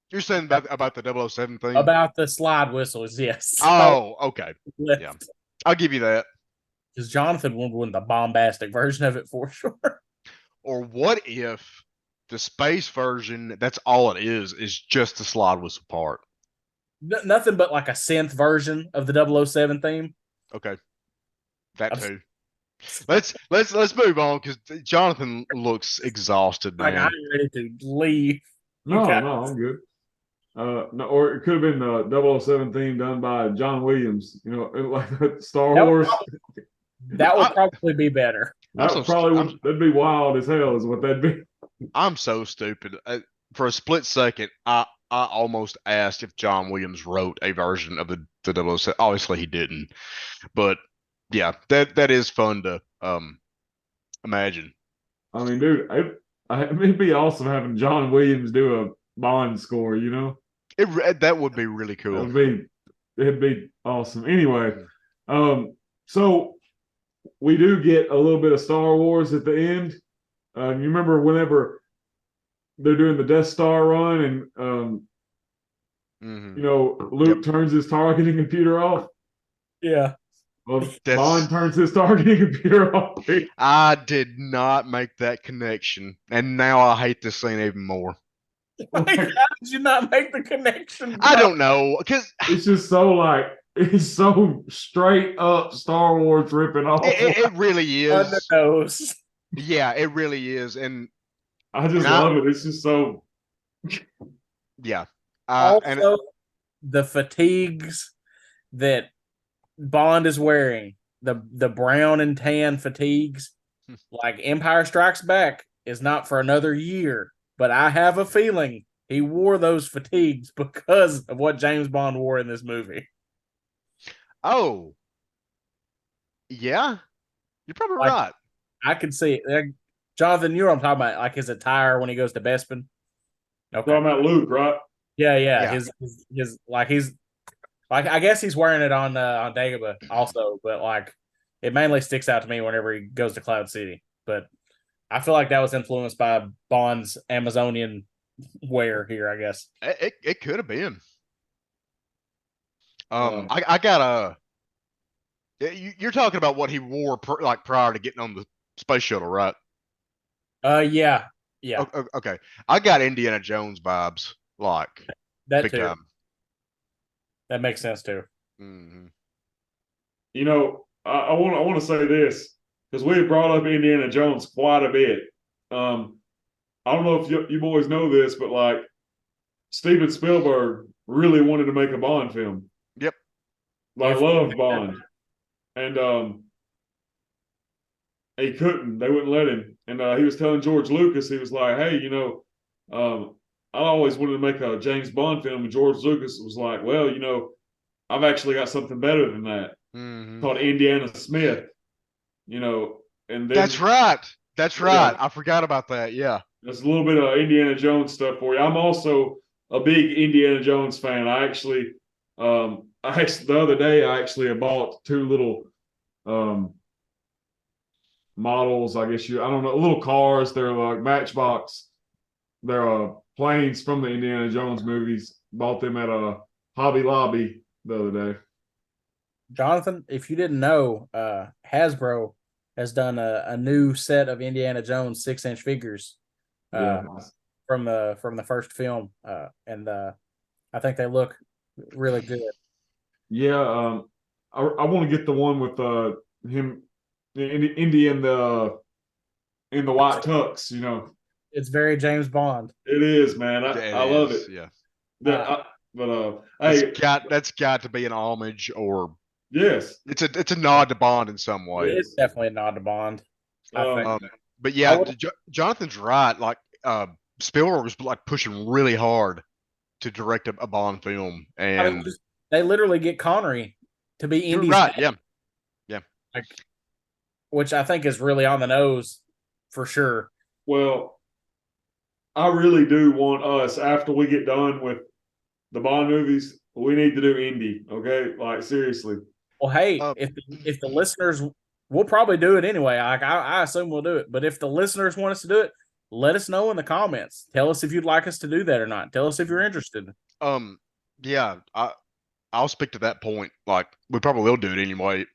You're saying about the 007 thing? About the slide whistles, yes. Oh, okay. Yeah, I'll give you that. Because Jonathan would win the bombastic version of it for sure. Or what if The space version, that's all it is just the slide whistle part. Nothing but like a synth version of the 007 theme. Okay, that I'm too. Let's move on because Jonathan looks exhausted, like, man. I'm ready to leave. No, Okay. no, I'm good. No, or it could have been the 007 theme done by John Williams. You know, like Star Wars. That would probably be better. That'd be wild as hell, is what that'd be. I'm so stupid. For a split second, I almost asked if John Williams wrote a version of the 007. Obviously, he didn't. But yeah, that is fun to imagine. I mean, dude, it'd be awesome having John Williams do a Bond score. You know, That would be really cool. It'd be awesome. Anyway, so we do get a little bit of Star Wars at the end. You remember whenever they're doing the Death Star run, and you know, Luke turns his targeting computer off. Yeah. Well, Bond turns his targeting computer off. I did not make that connection, and now I hate this scene even more. Like, how did you not make the connection? I don't know, because it's just so it's so straight up Star Wars ripping off. It really is. On the nose. Yeah, it really is, and I just love it. It's just so. Yeah. Also, the fatigues that Bond is wearing, the brown and tan fatigues, like Empire Strikes Back is not for another year, but I have a feeling he wore those fatigues because of what James Bond wore in this movie. Oh, yeah, you're probably right. I could see it. Jonathan, you know what I'm talking about, like his attire when he goes to Bespin. Okay. Talking about Luke, right? Yeah. His he's like, I guess he's wearing it on Dagobah also, but like it mainly sticks out to me whenever he goes to Cloud City. But I feel like that was influenced by Bond's Amazonian wear here, I guess. It could have been. I got you're talking about what he wore prior to getting on the space shuttle, right? Yeah. Okay. I got Indiana Jones vibes, like that big too. time. That makes sense too. Mm-hmm. You know, I want to say this because we've brought up Indiana Jones quite a bit. I don't know if you boys know this, but like Steven Spielberg really wanted to make a Bond film. Yep. I loved Bond. And he couldn't. They wouldn't let him. And he was telling George Lucas, he was like, hey, you know, I always wanted to make a James Bond film. And George Lucas was like, well, you know, I've actually got something better than that. Mm-hmm. Called Indiana Smith. You know, and then, That's right. Yeah. I forgot about that. Yeah. There's a little bit of Indiana Jones stuff for you. I'm also a big Indiana Jones fan. I actually the other day I actually bought two little models, I don't know, little cars. They're like Matchbox. They're planes from the Indiana Jones movies. Bought them at a Hobby Lobby the other day. Jonathan, if you didn't know, Hasbro has done a new set of Indiana Jones 6-inch figures from the first film, and I think they look really good. Yeah, I want to get the one with him, Indy in the white tux. You know, it's very James Bond. It is, man. I love it. Yeah. Hey, that's got to be an homage, or yes, it's a nod to Bond in some ways. It's definitely a nod to Bond. I think. But yeah, Jonathan's right. Like Spielberg was like pushing really hard to direct a Bond film, and they literally get Connery to be Indy's right. dad. Yeah. Like, which I think is really on the nose for sure. Well, I really do want us, after we get done with the Bond movies, we need to do Indy. Okay, like seriously. Well, hey, if the listeners, we'll probably do it anyway. I assume we'll do it. But if the listeners want us to do it, let us know in the comments. Tell us if you'd like us to do that or not. Tell us if you're interested. Yeah, I'll speak to that point. Like, we probably will do it anyway.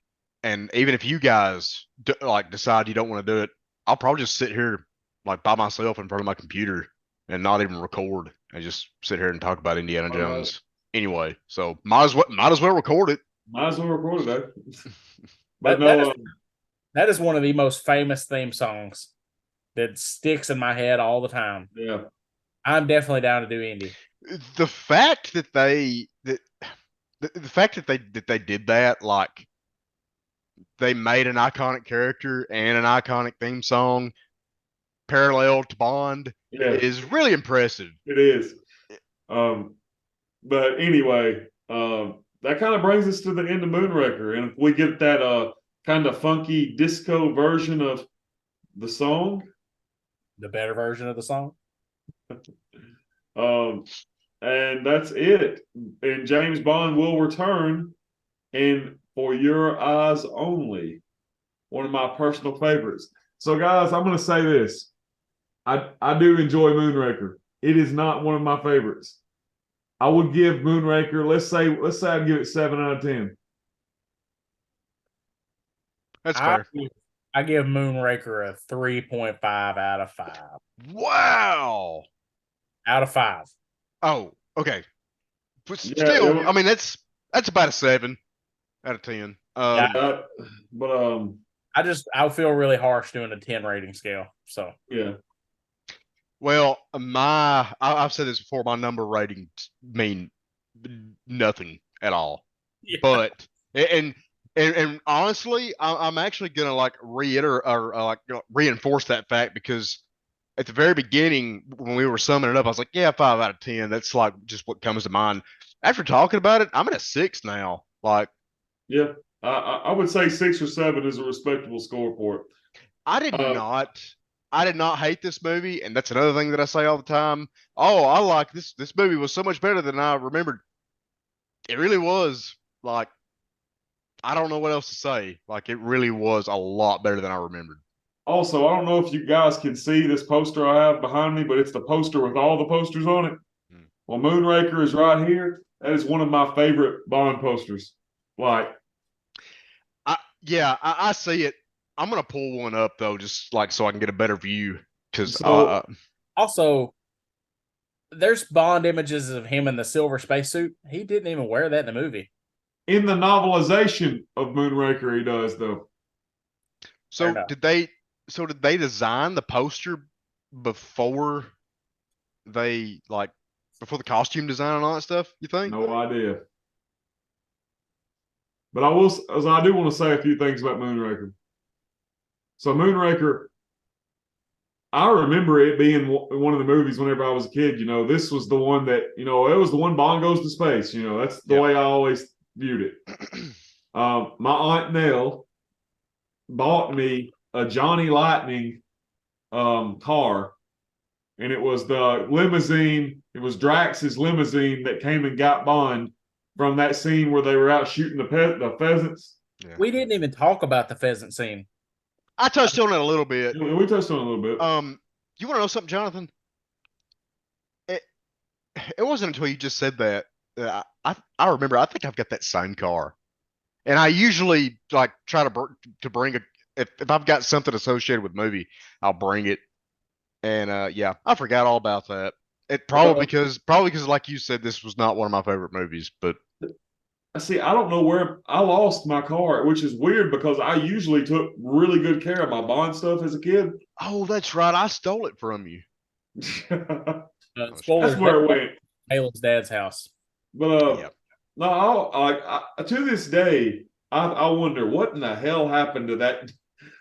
And even if you guys decide you don't want to do it, I'll probably just sit here like by myself in front of my computer and not even record and just sit here and talk about Indiana Jones anyway. So might as well record it. Might as well record it though. But that is one of the most famous theme songs that sticks in my head all the time. Yeah. I'm definitely down to do Indy. The fact that they did that, like they made an iconic character and an iconic theme song parallel to Bond is really impressive. It is. But anyway, that kind of brings us to the end of Moonraker. And if we get that kind of funky disco version of the song, the better version of the song. And that's it. And James Bond will return in For Your Eyes Only, one of my personal favorites. So, guys, I'm going to say this. I do enjoy Moonraker. It is not one of my favorites. I would give Moonraker, let's say I'd give it 7 out of 10. That's fair. I give Moonraker a 3.5 out of 5. Wow. Out of 5. Oh, okay. But still, I mean, that's about a 7 out of 10. I feel really harsh doing a 10 rating scale. So yeah. Well, I've said this before. My number ratings mean nothing at all. Yeah. But and honestly, I'm actually gonna like reiterate or reinforce that fact, because at the very beginning when we were summing it up, I was like, yeah, 5 out of 10. That's like just what comes to mind. After talking about it, I'm at a 6 now. Like, yeah, I would say 6 or 7 is a respectable score for it. I did not hate this movie, and that's another thing that I say all the time. Oh, I like this. This movie was so much better than I remembered. It really was. Like, I don't know what else to say. Like, it really was a lot better than I remembered. Also, I don't know if you guys can see this poster I have behind me, but it's the poster with all the posters on it. Well, Moonraker is right here. That is one of my favorite Bond posters. Like, I see it. I'm gonna pull one up though, just like so I can get a better view. Because also, there's Bond images of him in the silver spacesuit. He didn't even wear that in the movie. In the novelization of Moonraker, he does though. So did they design the poster before before the costume design and all that stuff? You think? No idea. But I do want to say a few things about Moonraker. So Moonraker, I remember it being one of the movies whenever I was a kid. You know, this was the one that, you know, it was the one Bond goes to space. You know, that's the way I always viewed it. My Aunt Nell bought me a Johnny Lightning car, and it was the limousine. It was Drax's limousine that came and got Bond from that scene where they were out shooting the pheasants. Yeah. We didn't even talk about the pheasant scene. I touched on it a little bit. Yeah, we touched on it a little bit. You want to know something, Jonathan? It wasn't until you just said that I remember. I think I've got that same car, and I usually like try to bring if I've got something associated with movie, I'll bring it. And I forgot all about that. It probably because like you said, this was not one of my favorite movies. But see, I don't know where I lost my car, which is weird because I usually took really good care of my Bond stuff as a kid. Oh, that's right. I stole it from you. That's where it went. Taylor's dad's house. But no, to this day, I wonder what in the hell happened to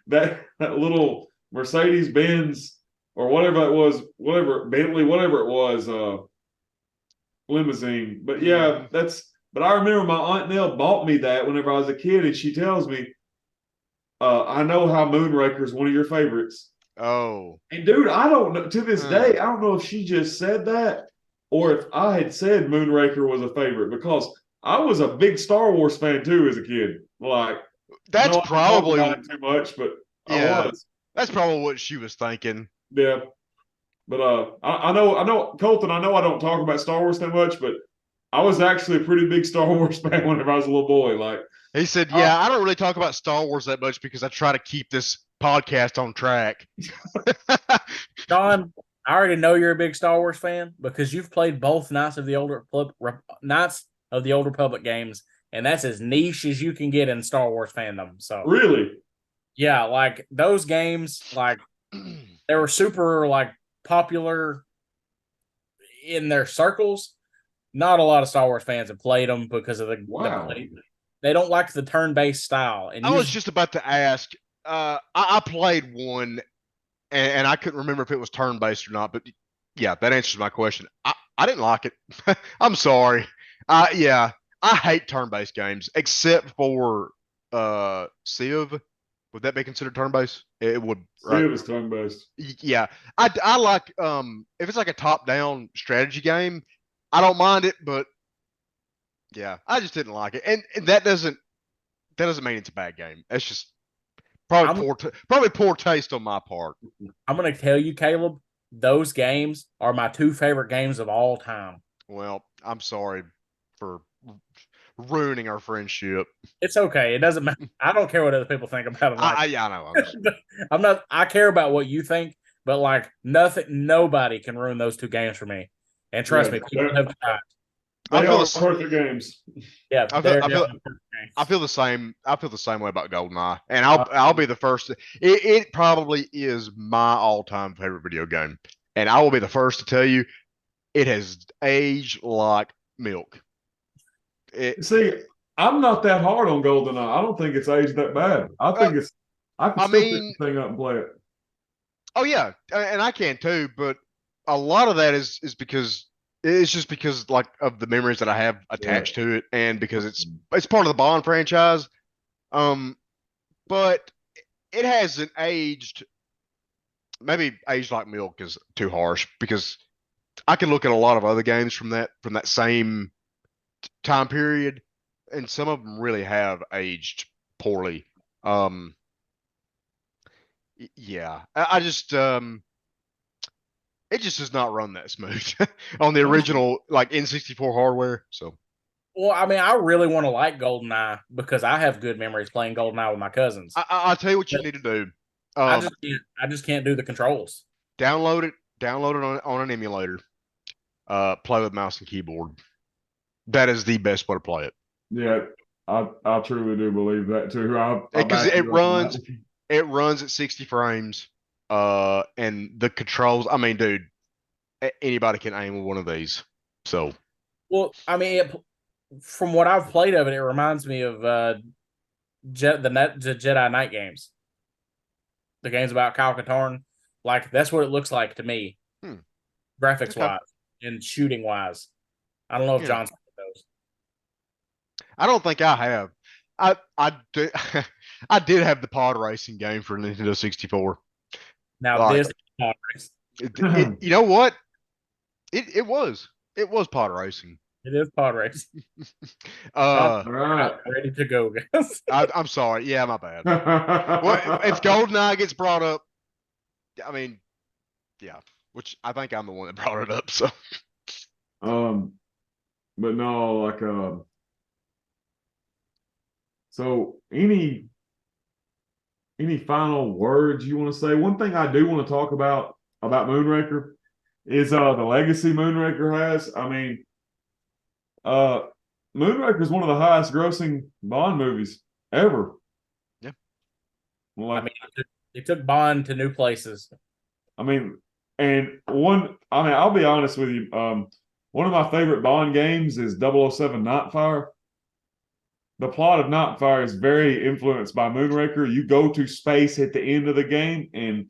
that little Mercedes Benz or whatever it was, Bentley, whatever it was, limousine. But yeah, But I remember my Aunt Nell bought me that whenever I was a kid, and she tells me, I know how Moonraker is one of your favorites. Oh. And dude, I don't know, to this day, I don't know if she just said that or if I had said Moonraker was a favorite, because I was a big Star Wars fan too as a kid. Like, that's probably too much, but I was. That's probably what she was thinking. Yeah. But I know, Colton, I know I don't talk about Star Wars that much, but I was actually a pretty big Star Wars fan whenever I was a little boy. Like, he said, yeah, I don't really talk about Star Wars that much because I try to keep this podcast on track. John, I already know you're a big Star Wars fan because you've played both Knights of the Old Republic games, and that's as niche as you can get in Star Wars fandom. So Really? yeah, like those games, like they were super like popular in their circles. Not a lot of Star Wars fans have played them because of Wow. they don't like the turn-based style. And I was just about to ask. I played one, and I couldn't remember if it was turn based or not. But yeah, that answers my question. I didn't like it. I'm sorry. Yeah, I hate turn based games except for Civ. Would that be considered turn based? It would, See, right? it was turn based. Yeah, I like if it's like a top down strategy game, I don't mind it, but yeah, I just didn't like it, and that doesn't mean it's a bad game. That's just I'm probably poor taste on my part. I'm gonna tell you, Caleb, those games are my two favorite games of all time. Well, I'm sorry for ruining our friendship. It's okay. It doesn't matter. I don't care what other people think about it. Like, Yeah, I know. I'm just, I'm not. I care about what you think, but like nothing, nobody can ruin those two games for me. And trust me, people have tried. I They feel are the perfect games. Yeah, I feel- they're I feel- definitely perfect games. I feel the same. I feel the same way about GoldenEye, and I'll be the first. It probably is my all time favorite video game, and I will be the first to tell you it has aged like milk. See, I'm not that hard on GoldenEye. I don't think it's aged that bad. I think it's. I can I still mean- pick the thing up and play it. Oh yeah, and I can too, but a lot of that is because it's just because like of the memories that I have attached to it, and because it's part of the Bond franchise. But it hasn't aged. Maybe aged like milk is too harsh because I can look at a lot of other games from that same time period, and some of them really have aged poorly. Yeah, I just it just does not run that smooth on the original like N64 hardware. So Well, I mean, I really want to like GoldenEye because I have good memories playing GoldenEye with my cousins. I'll tell you what you need to do. I just can't do the controls. Download it on an emulator. Play with mouse and keyboard. That is the best way to play it. Yeah, I truly do believe that too. I Because back you up on that. it runs at 60 frames. And the controls. I mean, dude, anybody can aim with one of these. So Well, I mean, from what I've played of it, it reminds me of the Jedi Knight games. The games about Kyle Katarn. Like, that's what it looks like to me, graphics-wise and shooting-wise. I don't know if Yeah. John's played those. I don't think I have. I did I did have the pod racing game for Nintendo 64. Now, Like- this pod race, You know what? It was pod racing. it is pod race. All right. Ready to go, guys. I'm sorry. Yeah, my bad. Well, if GoldenEye gets brought up, I mean, yeah, which I think I'm the one that brought it up. So But no, like so any final words you want to say? One thing I do want to talk about Moonraker is the legacy Moonraker has. I mean, Moonraker is one of the highest grossing Bond movies ever. Yeah. I mean, it took Bond to new places. I'll be honest with you. One of my favorite Bond games is 007 Nightfire. The plot of Nightfire is very influenced by Moonraker. You go to space at the end of the game, and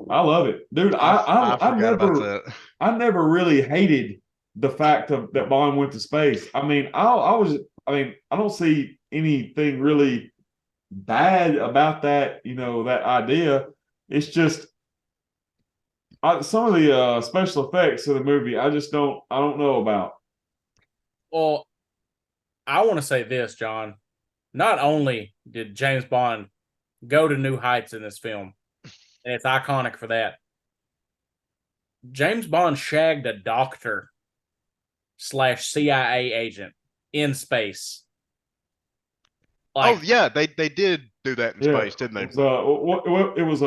I love it, dude. I forgot about that. I never really hated the fact that Bond went to space. I mean, I don't see anything really bad about that. You know, that idea. It's just some of the special effects of the movie. I don't know about. Well, I want to say this, John. Not only did James Bond go to new heights in this film, and it's iconic for that, James Bond shagged a doctor / CIA agent in space. Oh yeah, they did do that in Yeah. space, didn't they? It was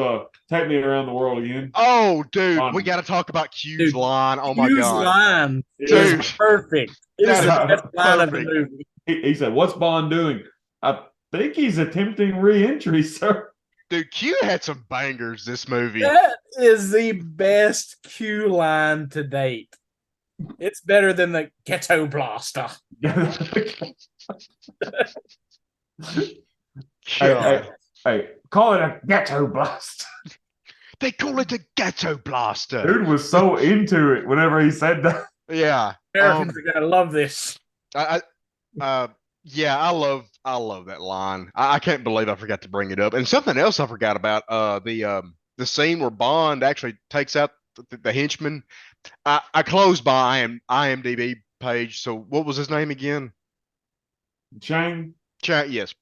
Take Me Around the World Again. Oh, dude, we Bond. got to talk about Q's Dude, line. Oh my Q's god, line Yeah. is dude, perfect. It is the that best line of the perfect. movie. He said, "What's Bond doing?" I think he's attempting re-entry, sir. Dude, Q had some bangers this movie. That is the best Q line to date. It's better than the ghetto blaster. Hey, hey, call it a ghetto blast. They call it a ghetto blaster. Dude was so into it whenever he said that. Yeah. Americans are gonna love this. Yeah, I love that line. I can't believe I forgot to bring it up. And something else I forgot about, the scene where Bond actually takes out the henchman. I closed my IMDb page. So what was his name again? Chang. Yes.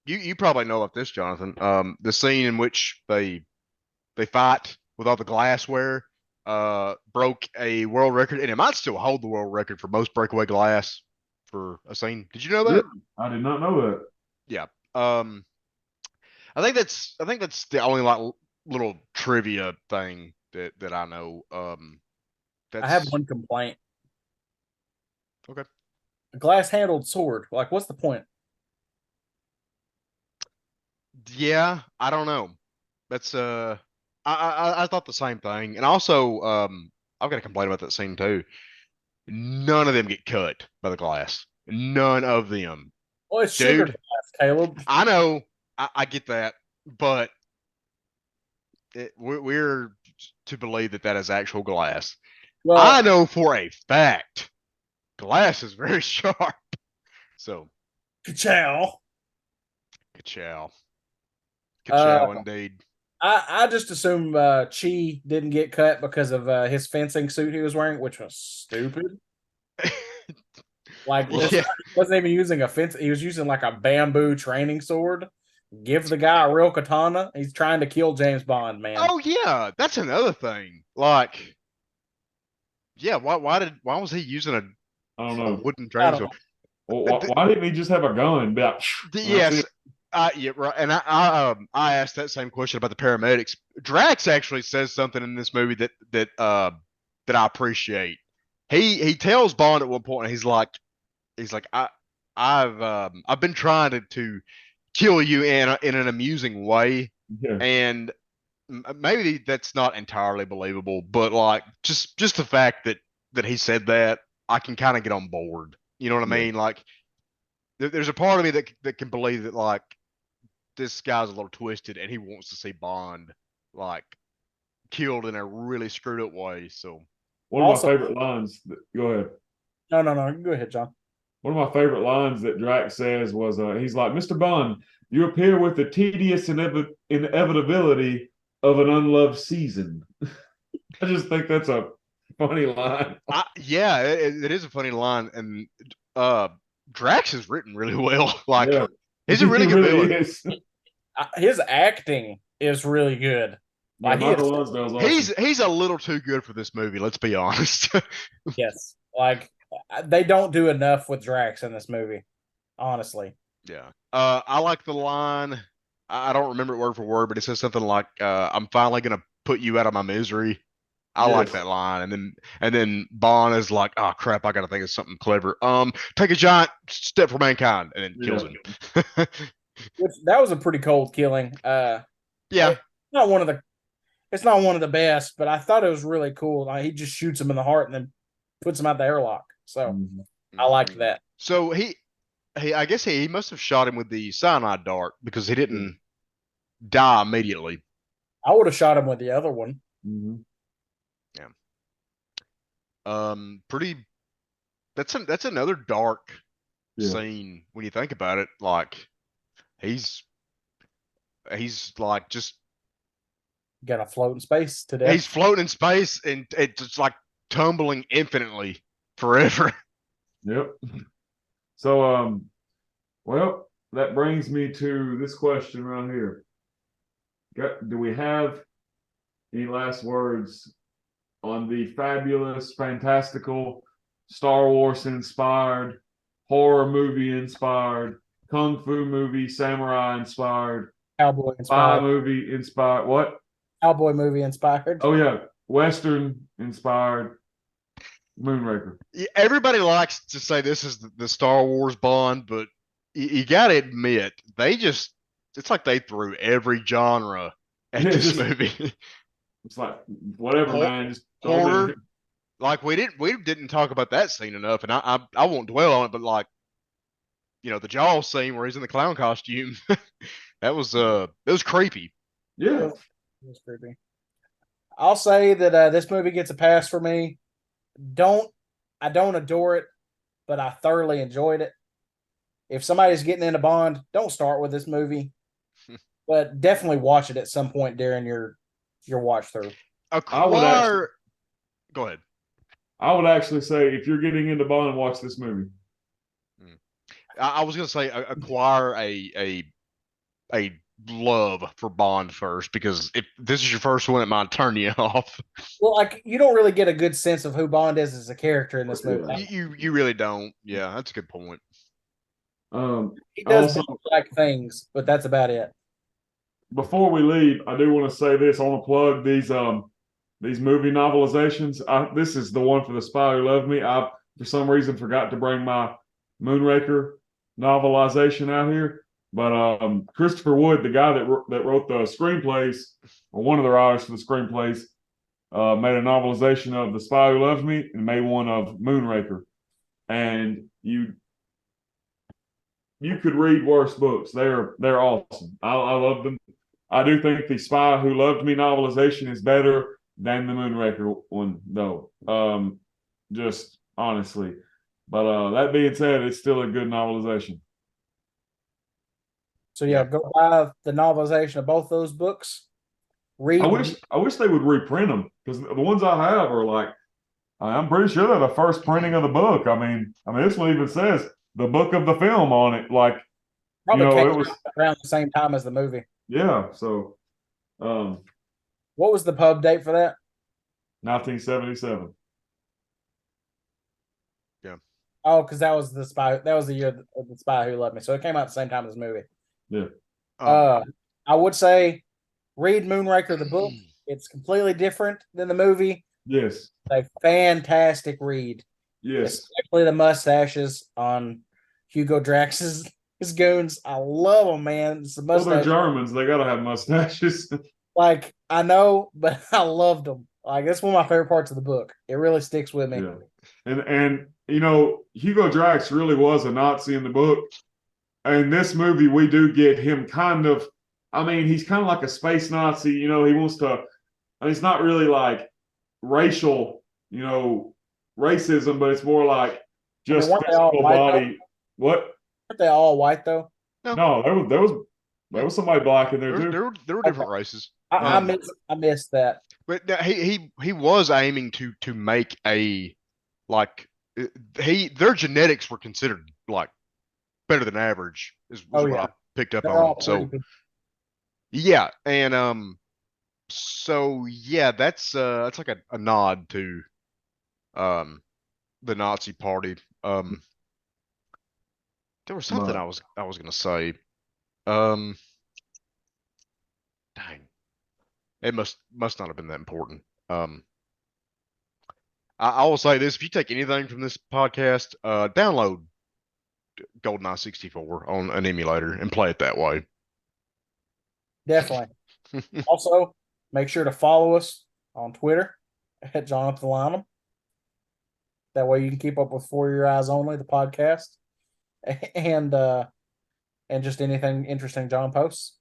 You probably know about this, Jonathan. The scene in which they fight with all the glassware broke a world record, and it might still hold the world record for most breakaway glass for a scene. Did you know that? Really? I did not know that. Yeah. I think that's the only like little trivia thing that I know. I have one complaint. Okay. A glass handled sword. Like, what's the point? Yeah, I don't know. That's I thought the same thing, and also I've got to complain about that scene too. None of them get cut by the glass. None of them. Well, it's sugar Dude, glass, Caleb. I know, I get that, but we're to believe that is actual glass. Well, I know for a fact glass is very sharp. So, ka-chow. ka-chow. Ka-chow indeed. I just assume Chi didn't get cut because of his fencing suit he was wearing, which was stupid. Like, Yeah. he wasn't even using a fence. He was using like a bamboo training sword. Give the guy a real katana. He's trying to kill James Bond, man. Oh yeah, that's another thing. Like, yeah, why was he using I don't a know. wooden I training don't sword? Well, why didn't he just have a gun? Be like, Yes, yeah, right. And I asked that same question about the paramedics. Drax actually says something in this movie that I appreciate. He tells Bond at one point, he's like I've been trying to kill you in an amusing way, yeah. and maybe that's not entirely believable, but like just the fact that he said that, I can kind of get on board. You know what I Yeah. mean? Like there's a part of me that can believe that like this guy's a little twisted and he wants to see Bond like killed in a really screwed up way. So One of my favorite lines. Go ahead. No. Go ahead, John. One of my favorite lines that Drax says was, he's like, "Mr. Bond, you appear with the tedious inevitability of an unloved season." I just think that's a funny line. yeah, it is a funny line, and Drax is written really well. Like Yeah. he's a really He good really villain. is. His acting is really good. Yeah, Like Michael Lonsdale's awesome. He's a little too good for this movie. Let's be honest. yes, like they don't do enough with Drax in this movie. Honestly, Yeah. I like the line. I don't remember it word for word, but it says something like, "I'm finally gonna put you out of my misery." I like that line, and then Bond is like, "Oh crap, I gotta think of something clever. Take a giant step for mankind," and then kills him. that was a pretty cold killing. Yeah, it's not one of the best, but I thought it was really cool. Like, he just shoots him in the heart and then puts him out the airlock. So I liked that. So I guess he must have shot him with the cyanide dart because he didn't die immediately. I would have shot him with the other one. Mm-hmm. Yeah. Pretty. That's another dark scene when you think about it. Like he's like just gonna float in space today. He's floating in space and it's just like tumbling infinitely forever. Yep. So, well, that brings me to this question right here. Do we have any last words on the fabulous, fantastical, Star Wars inspired, horror movie inspired kung fu movie, samurai inspired, Cowboy spy inspired. movie inspired. What? Cowboy movie inspired. Oh yeah, Western inspired Moonraker. Everybody likes to say this is the Star Wars Bond, but you got to admit it's like they threw every genre at Yeah, this just movie. it's like whatever, Hor- man. Just throw 'em in Horror, there. like we didn't talk about that scene enough, and I won't dwell on it, but like the Jaws scene where he's in the clown costume, it was creepy. Yeah, It was creepy. I'll say that this movie gets a pass for me. I don't adore it, but I thoroughly enjoyed it. If somebody's getting into Bond, don't start with this movie, but definitely watch it at some point during your watch through. I would actually, Acquire. Go ahead. I would actually say if you're getting into Bond, watch this movie. I was gonna say acquire a love for Bond first, because if this is your first one, it might turn you off. Well, like you don't really get a good sense of who Bond is as a character in this movie. Yeah. You really don't. Yeah, that's a good point. He does Also, like things, but that's about it. before we leave, I do want to say this. I want to plug these movie novelizations. This is the one for The Spy Who Loved Me. I for some reason forgot to bring my Moonraker novelization out here, but Christopher Wood, the guy that wrote the screenplays, or one of the writers for the screenplays, made a novelization of The Spy Who Loved Me and made one of Moonraker, and you could read worse books. They're awesome. I love them. I do think the Spy Who Loved Me novelization is better than the Moonraker one, though. Just honestly. But that being said, it's still a good novelization. So yeah, go buy the novelization of both those books. Read. I wish they would reprint them, because the ones I have are like, I'm pretty sure they're the first printing of the book. I mean this one even says the book of the film on it. Like, Probably came it was around the same time as the movie. yeah. So, What was the pub date for that? 1977. Yeah. Oh, because that was the spy. That was the year of the Spy Who Loved Me. So it came out at the same time as the movie. Yeah. I would say read Moonraker the book. It's completely different than the movie. Yes. It's a fantastic read. Yes. Especially the mustaches on Hugo Drax's his goons. I love them, man. It's the Well, they're mustache. Germans. They gotta have mustaches. Like, I know, but I loved them. Like, that's one of my favorite parts of the book. It really sticks with me. Yeah. And Hugo Drax really was a Nazi in the book. In this movie, we do get him kind of. I mean, he's kind of like a space Nazi. He wants to. I mean, it's not really like racial, racism, but it's more like just weren't they all physical white, body. What? Aren't they all white though? No, there was somebody black in there too. There were different races. I missed that. But no, he was aiming to make a like their genetics were considered like better than average is what I picked up They're on. all So pretty- yeah, and so yeah, that's like a nod to the Nazi party. There was something I was gonna say. Dang. It must not have been that important. I will say this: if you take anything from this podcast, download GoldenEye 64 on an emulator and play it that way. Definitely. Also, make sure to follow us on Twitter at Jonathan Lynham. That way you can keep up with For Your Eyes Only, the podcast, and just anything interesting John posts.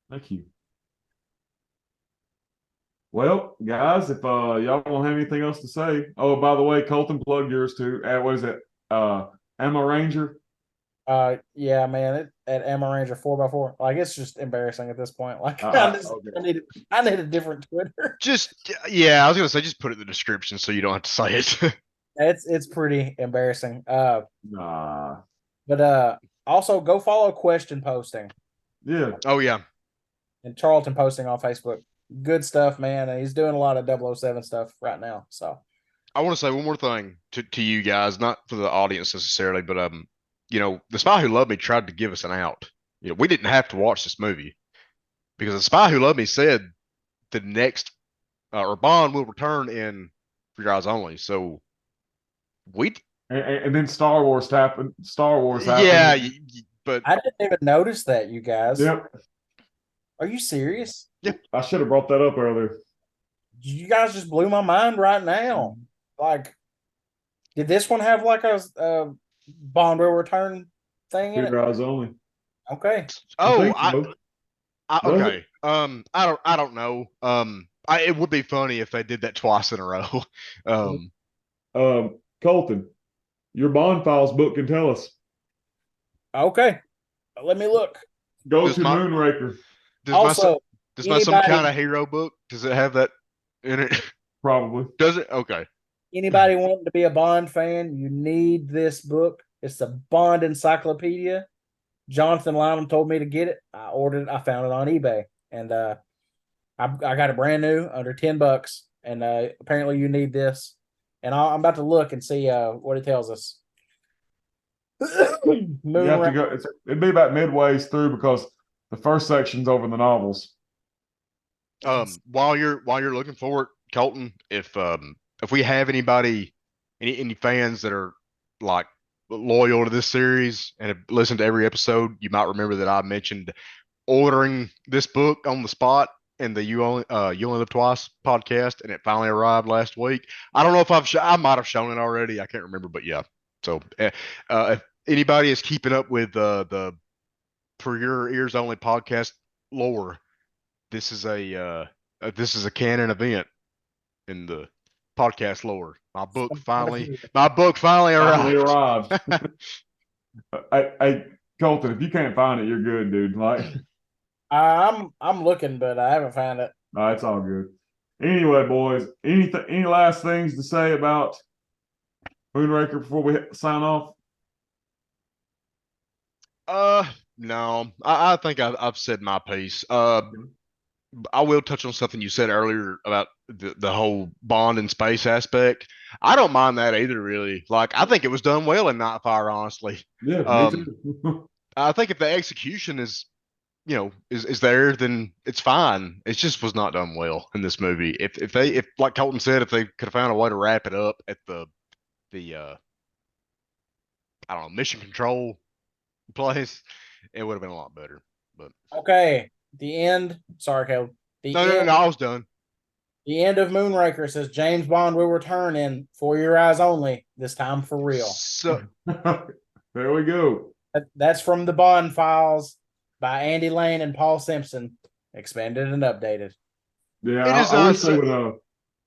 Thank you. Well, guys, if y'all don't have anything else to say, oh, by the way, Colton, plug yours too. What is it? Emma Ranger. Yeah, man, at Emma Ranger 4x4. Like, it's just embarrassing at this point. Like, Okay. I need a different Twitter. I was gonna say just put it in the description so you don't have to say it. It's pretty embarrassing. Nah. But also go follow Question Posting Yeah. Oh yeah. and Charlton Posting on Facebook. Good stuff, man. And he's doing a lot of 007 stuff right now. So I want to say one more thing to you guys, not for the audience necessarily, but The Spy Who Loved Me tried to give us an out. We didn't have to watch this movie because The Spy Who Loved Me said the next or Bond will return in For Your Eyes Only. So we, and then Star Wars happened. yeah, but I didn't even notice that, you guys. Yep. Are you serious? I should have brought that up earlier. You guys just blew my mind right now. Like, did this one have like a Bond will return thing in For it? Your Eyes Only. Okay. Okay. I don't know. It would be funny if they did that twice in a row. Colton, your Bond Files book can tell us. Okay. Let me look. Go to Moonraker. Does my some kind of hero book? Does it have that in it? Probably. Does it? Okay. Anybody wanting to be a Bond fan, you need this book. It's the Bond Encyclopedia. Jonathan Lynham told me to get it. I ordered it. I found it on eBay, and I got it brand new under $10. And apparently, you need this. And I'm about to look and see what it tells us. You have to go. It'd be about midways through because the first section's over the novels. While you're looking for it, Colton, if we have any fans that are like loyal to this series and have listened to every episode, you might remember that I mentioned ordering this book on the spot in the You Only Live Twice podcast, and it finally arrived last week. I don't know if I might have shown it already. I can't remember, but yeah. So if anybody is keeping up with the For Your Ears Only podcast lore, this is a canon event in the podcast lore. My book finally arrived. Hey, Colton, if you can't find it, you're good, dude. Like, I'm looking, but I haven't found it. no, it's all good. Anyway, boys, any last things to say about Moonraker before we sign off? No, I think I've said my piece. I will touch on something you said earlier about the whole Bond in space aspect. I don't mind that either, really. Like, I think it was done well in Nightfire, honestly. Yeah, me too. I think if the execution is there, then it's fine. It just was not done well in this movie. If like Colton said, if they could have found a way to wrap it up at the I don't know, mission control place, it would have been a lot better. But okay, the end. Sorry, Caleb. No, I was done. The end of Moonraker says James Bond will return in For Your Eyes Only, this time for real. So there we go. That's from the Bond Files by Andy Lane and Paul Simpson, expanded and updated. Yeah, I wish they would.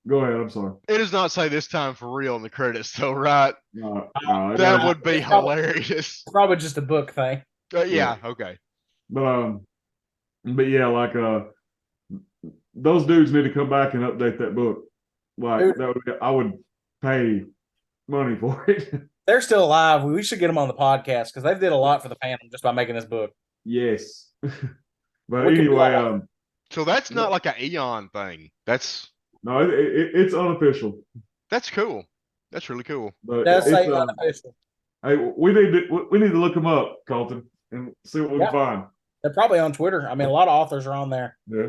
Go ahead. I'm sorry. It does not say this time for real in the credits, though, right? No, that would be hilarious. It's probably just a book thing. Yeah. Okay. But yeah, like those dudes need to come back and update that book. Like I would pay money for it. They're still alive. We should get them on the podcast because they did a lot for the fandom just by making this book. Yes. But anyway, so that's not like an Eon thing. No, it's unofficial. That's cool. That's really cool. But that's say unofficial. Hey, we need to look them up, Colton, and see what we can find. They're probably on Twitter. I mean, a lot of authors are on there. Yeah.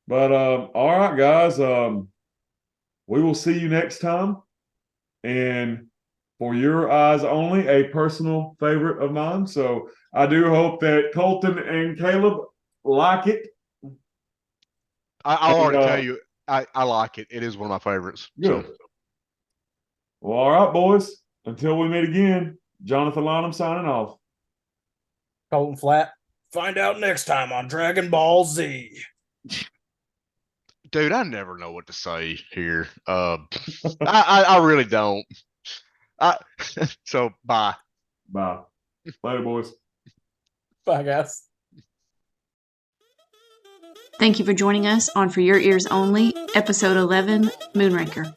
But all right, guys. We will see you next time. And For Your Eyes Only, a personal favorite of mine. So I do hope that Colton and Caleb like it. I'll already tell you, I like it. It is one of my favorites. Good. So. Well, all right, boys. Until we meet again, Jonathan Lynham signing off. Colton Flat. Find out next time on Dragon Ball Z. Dude, I never know what to say here. I really don't. So bye. Bye. Later, boys. Bye, guys. Thank you for joining us on For Your Ears Only, Episode 11, Moonraker.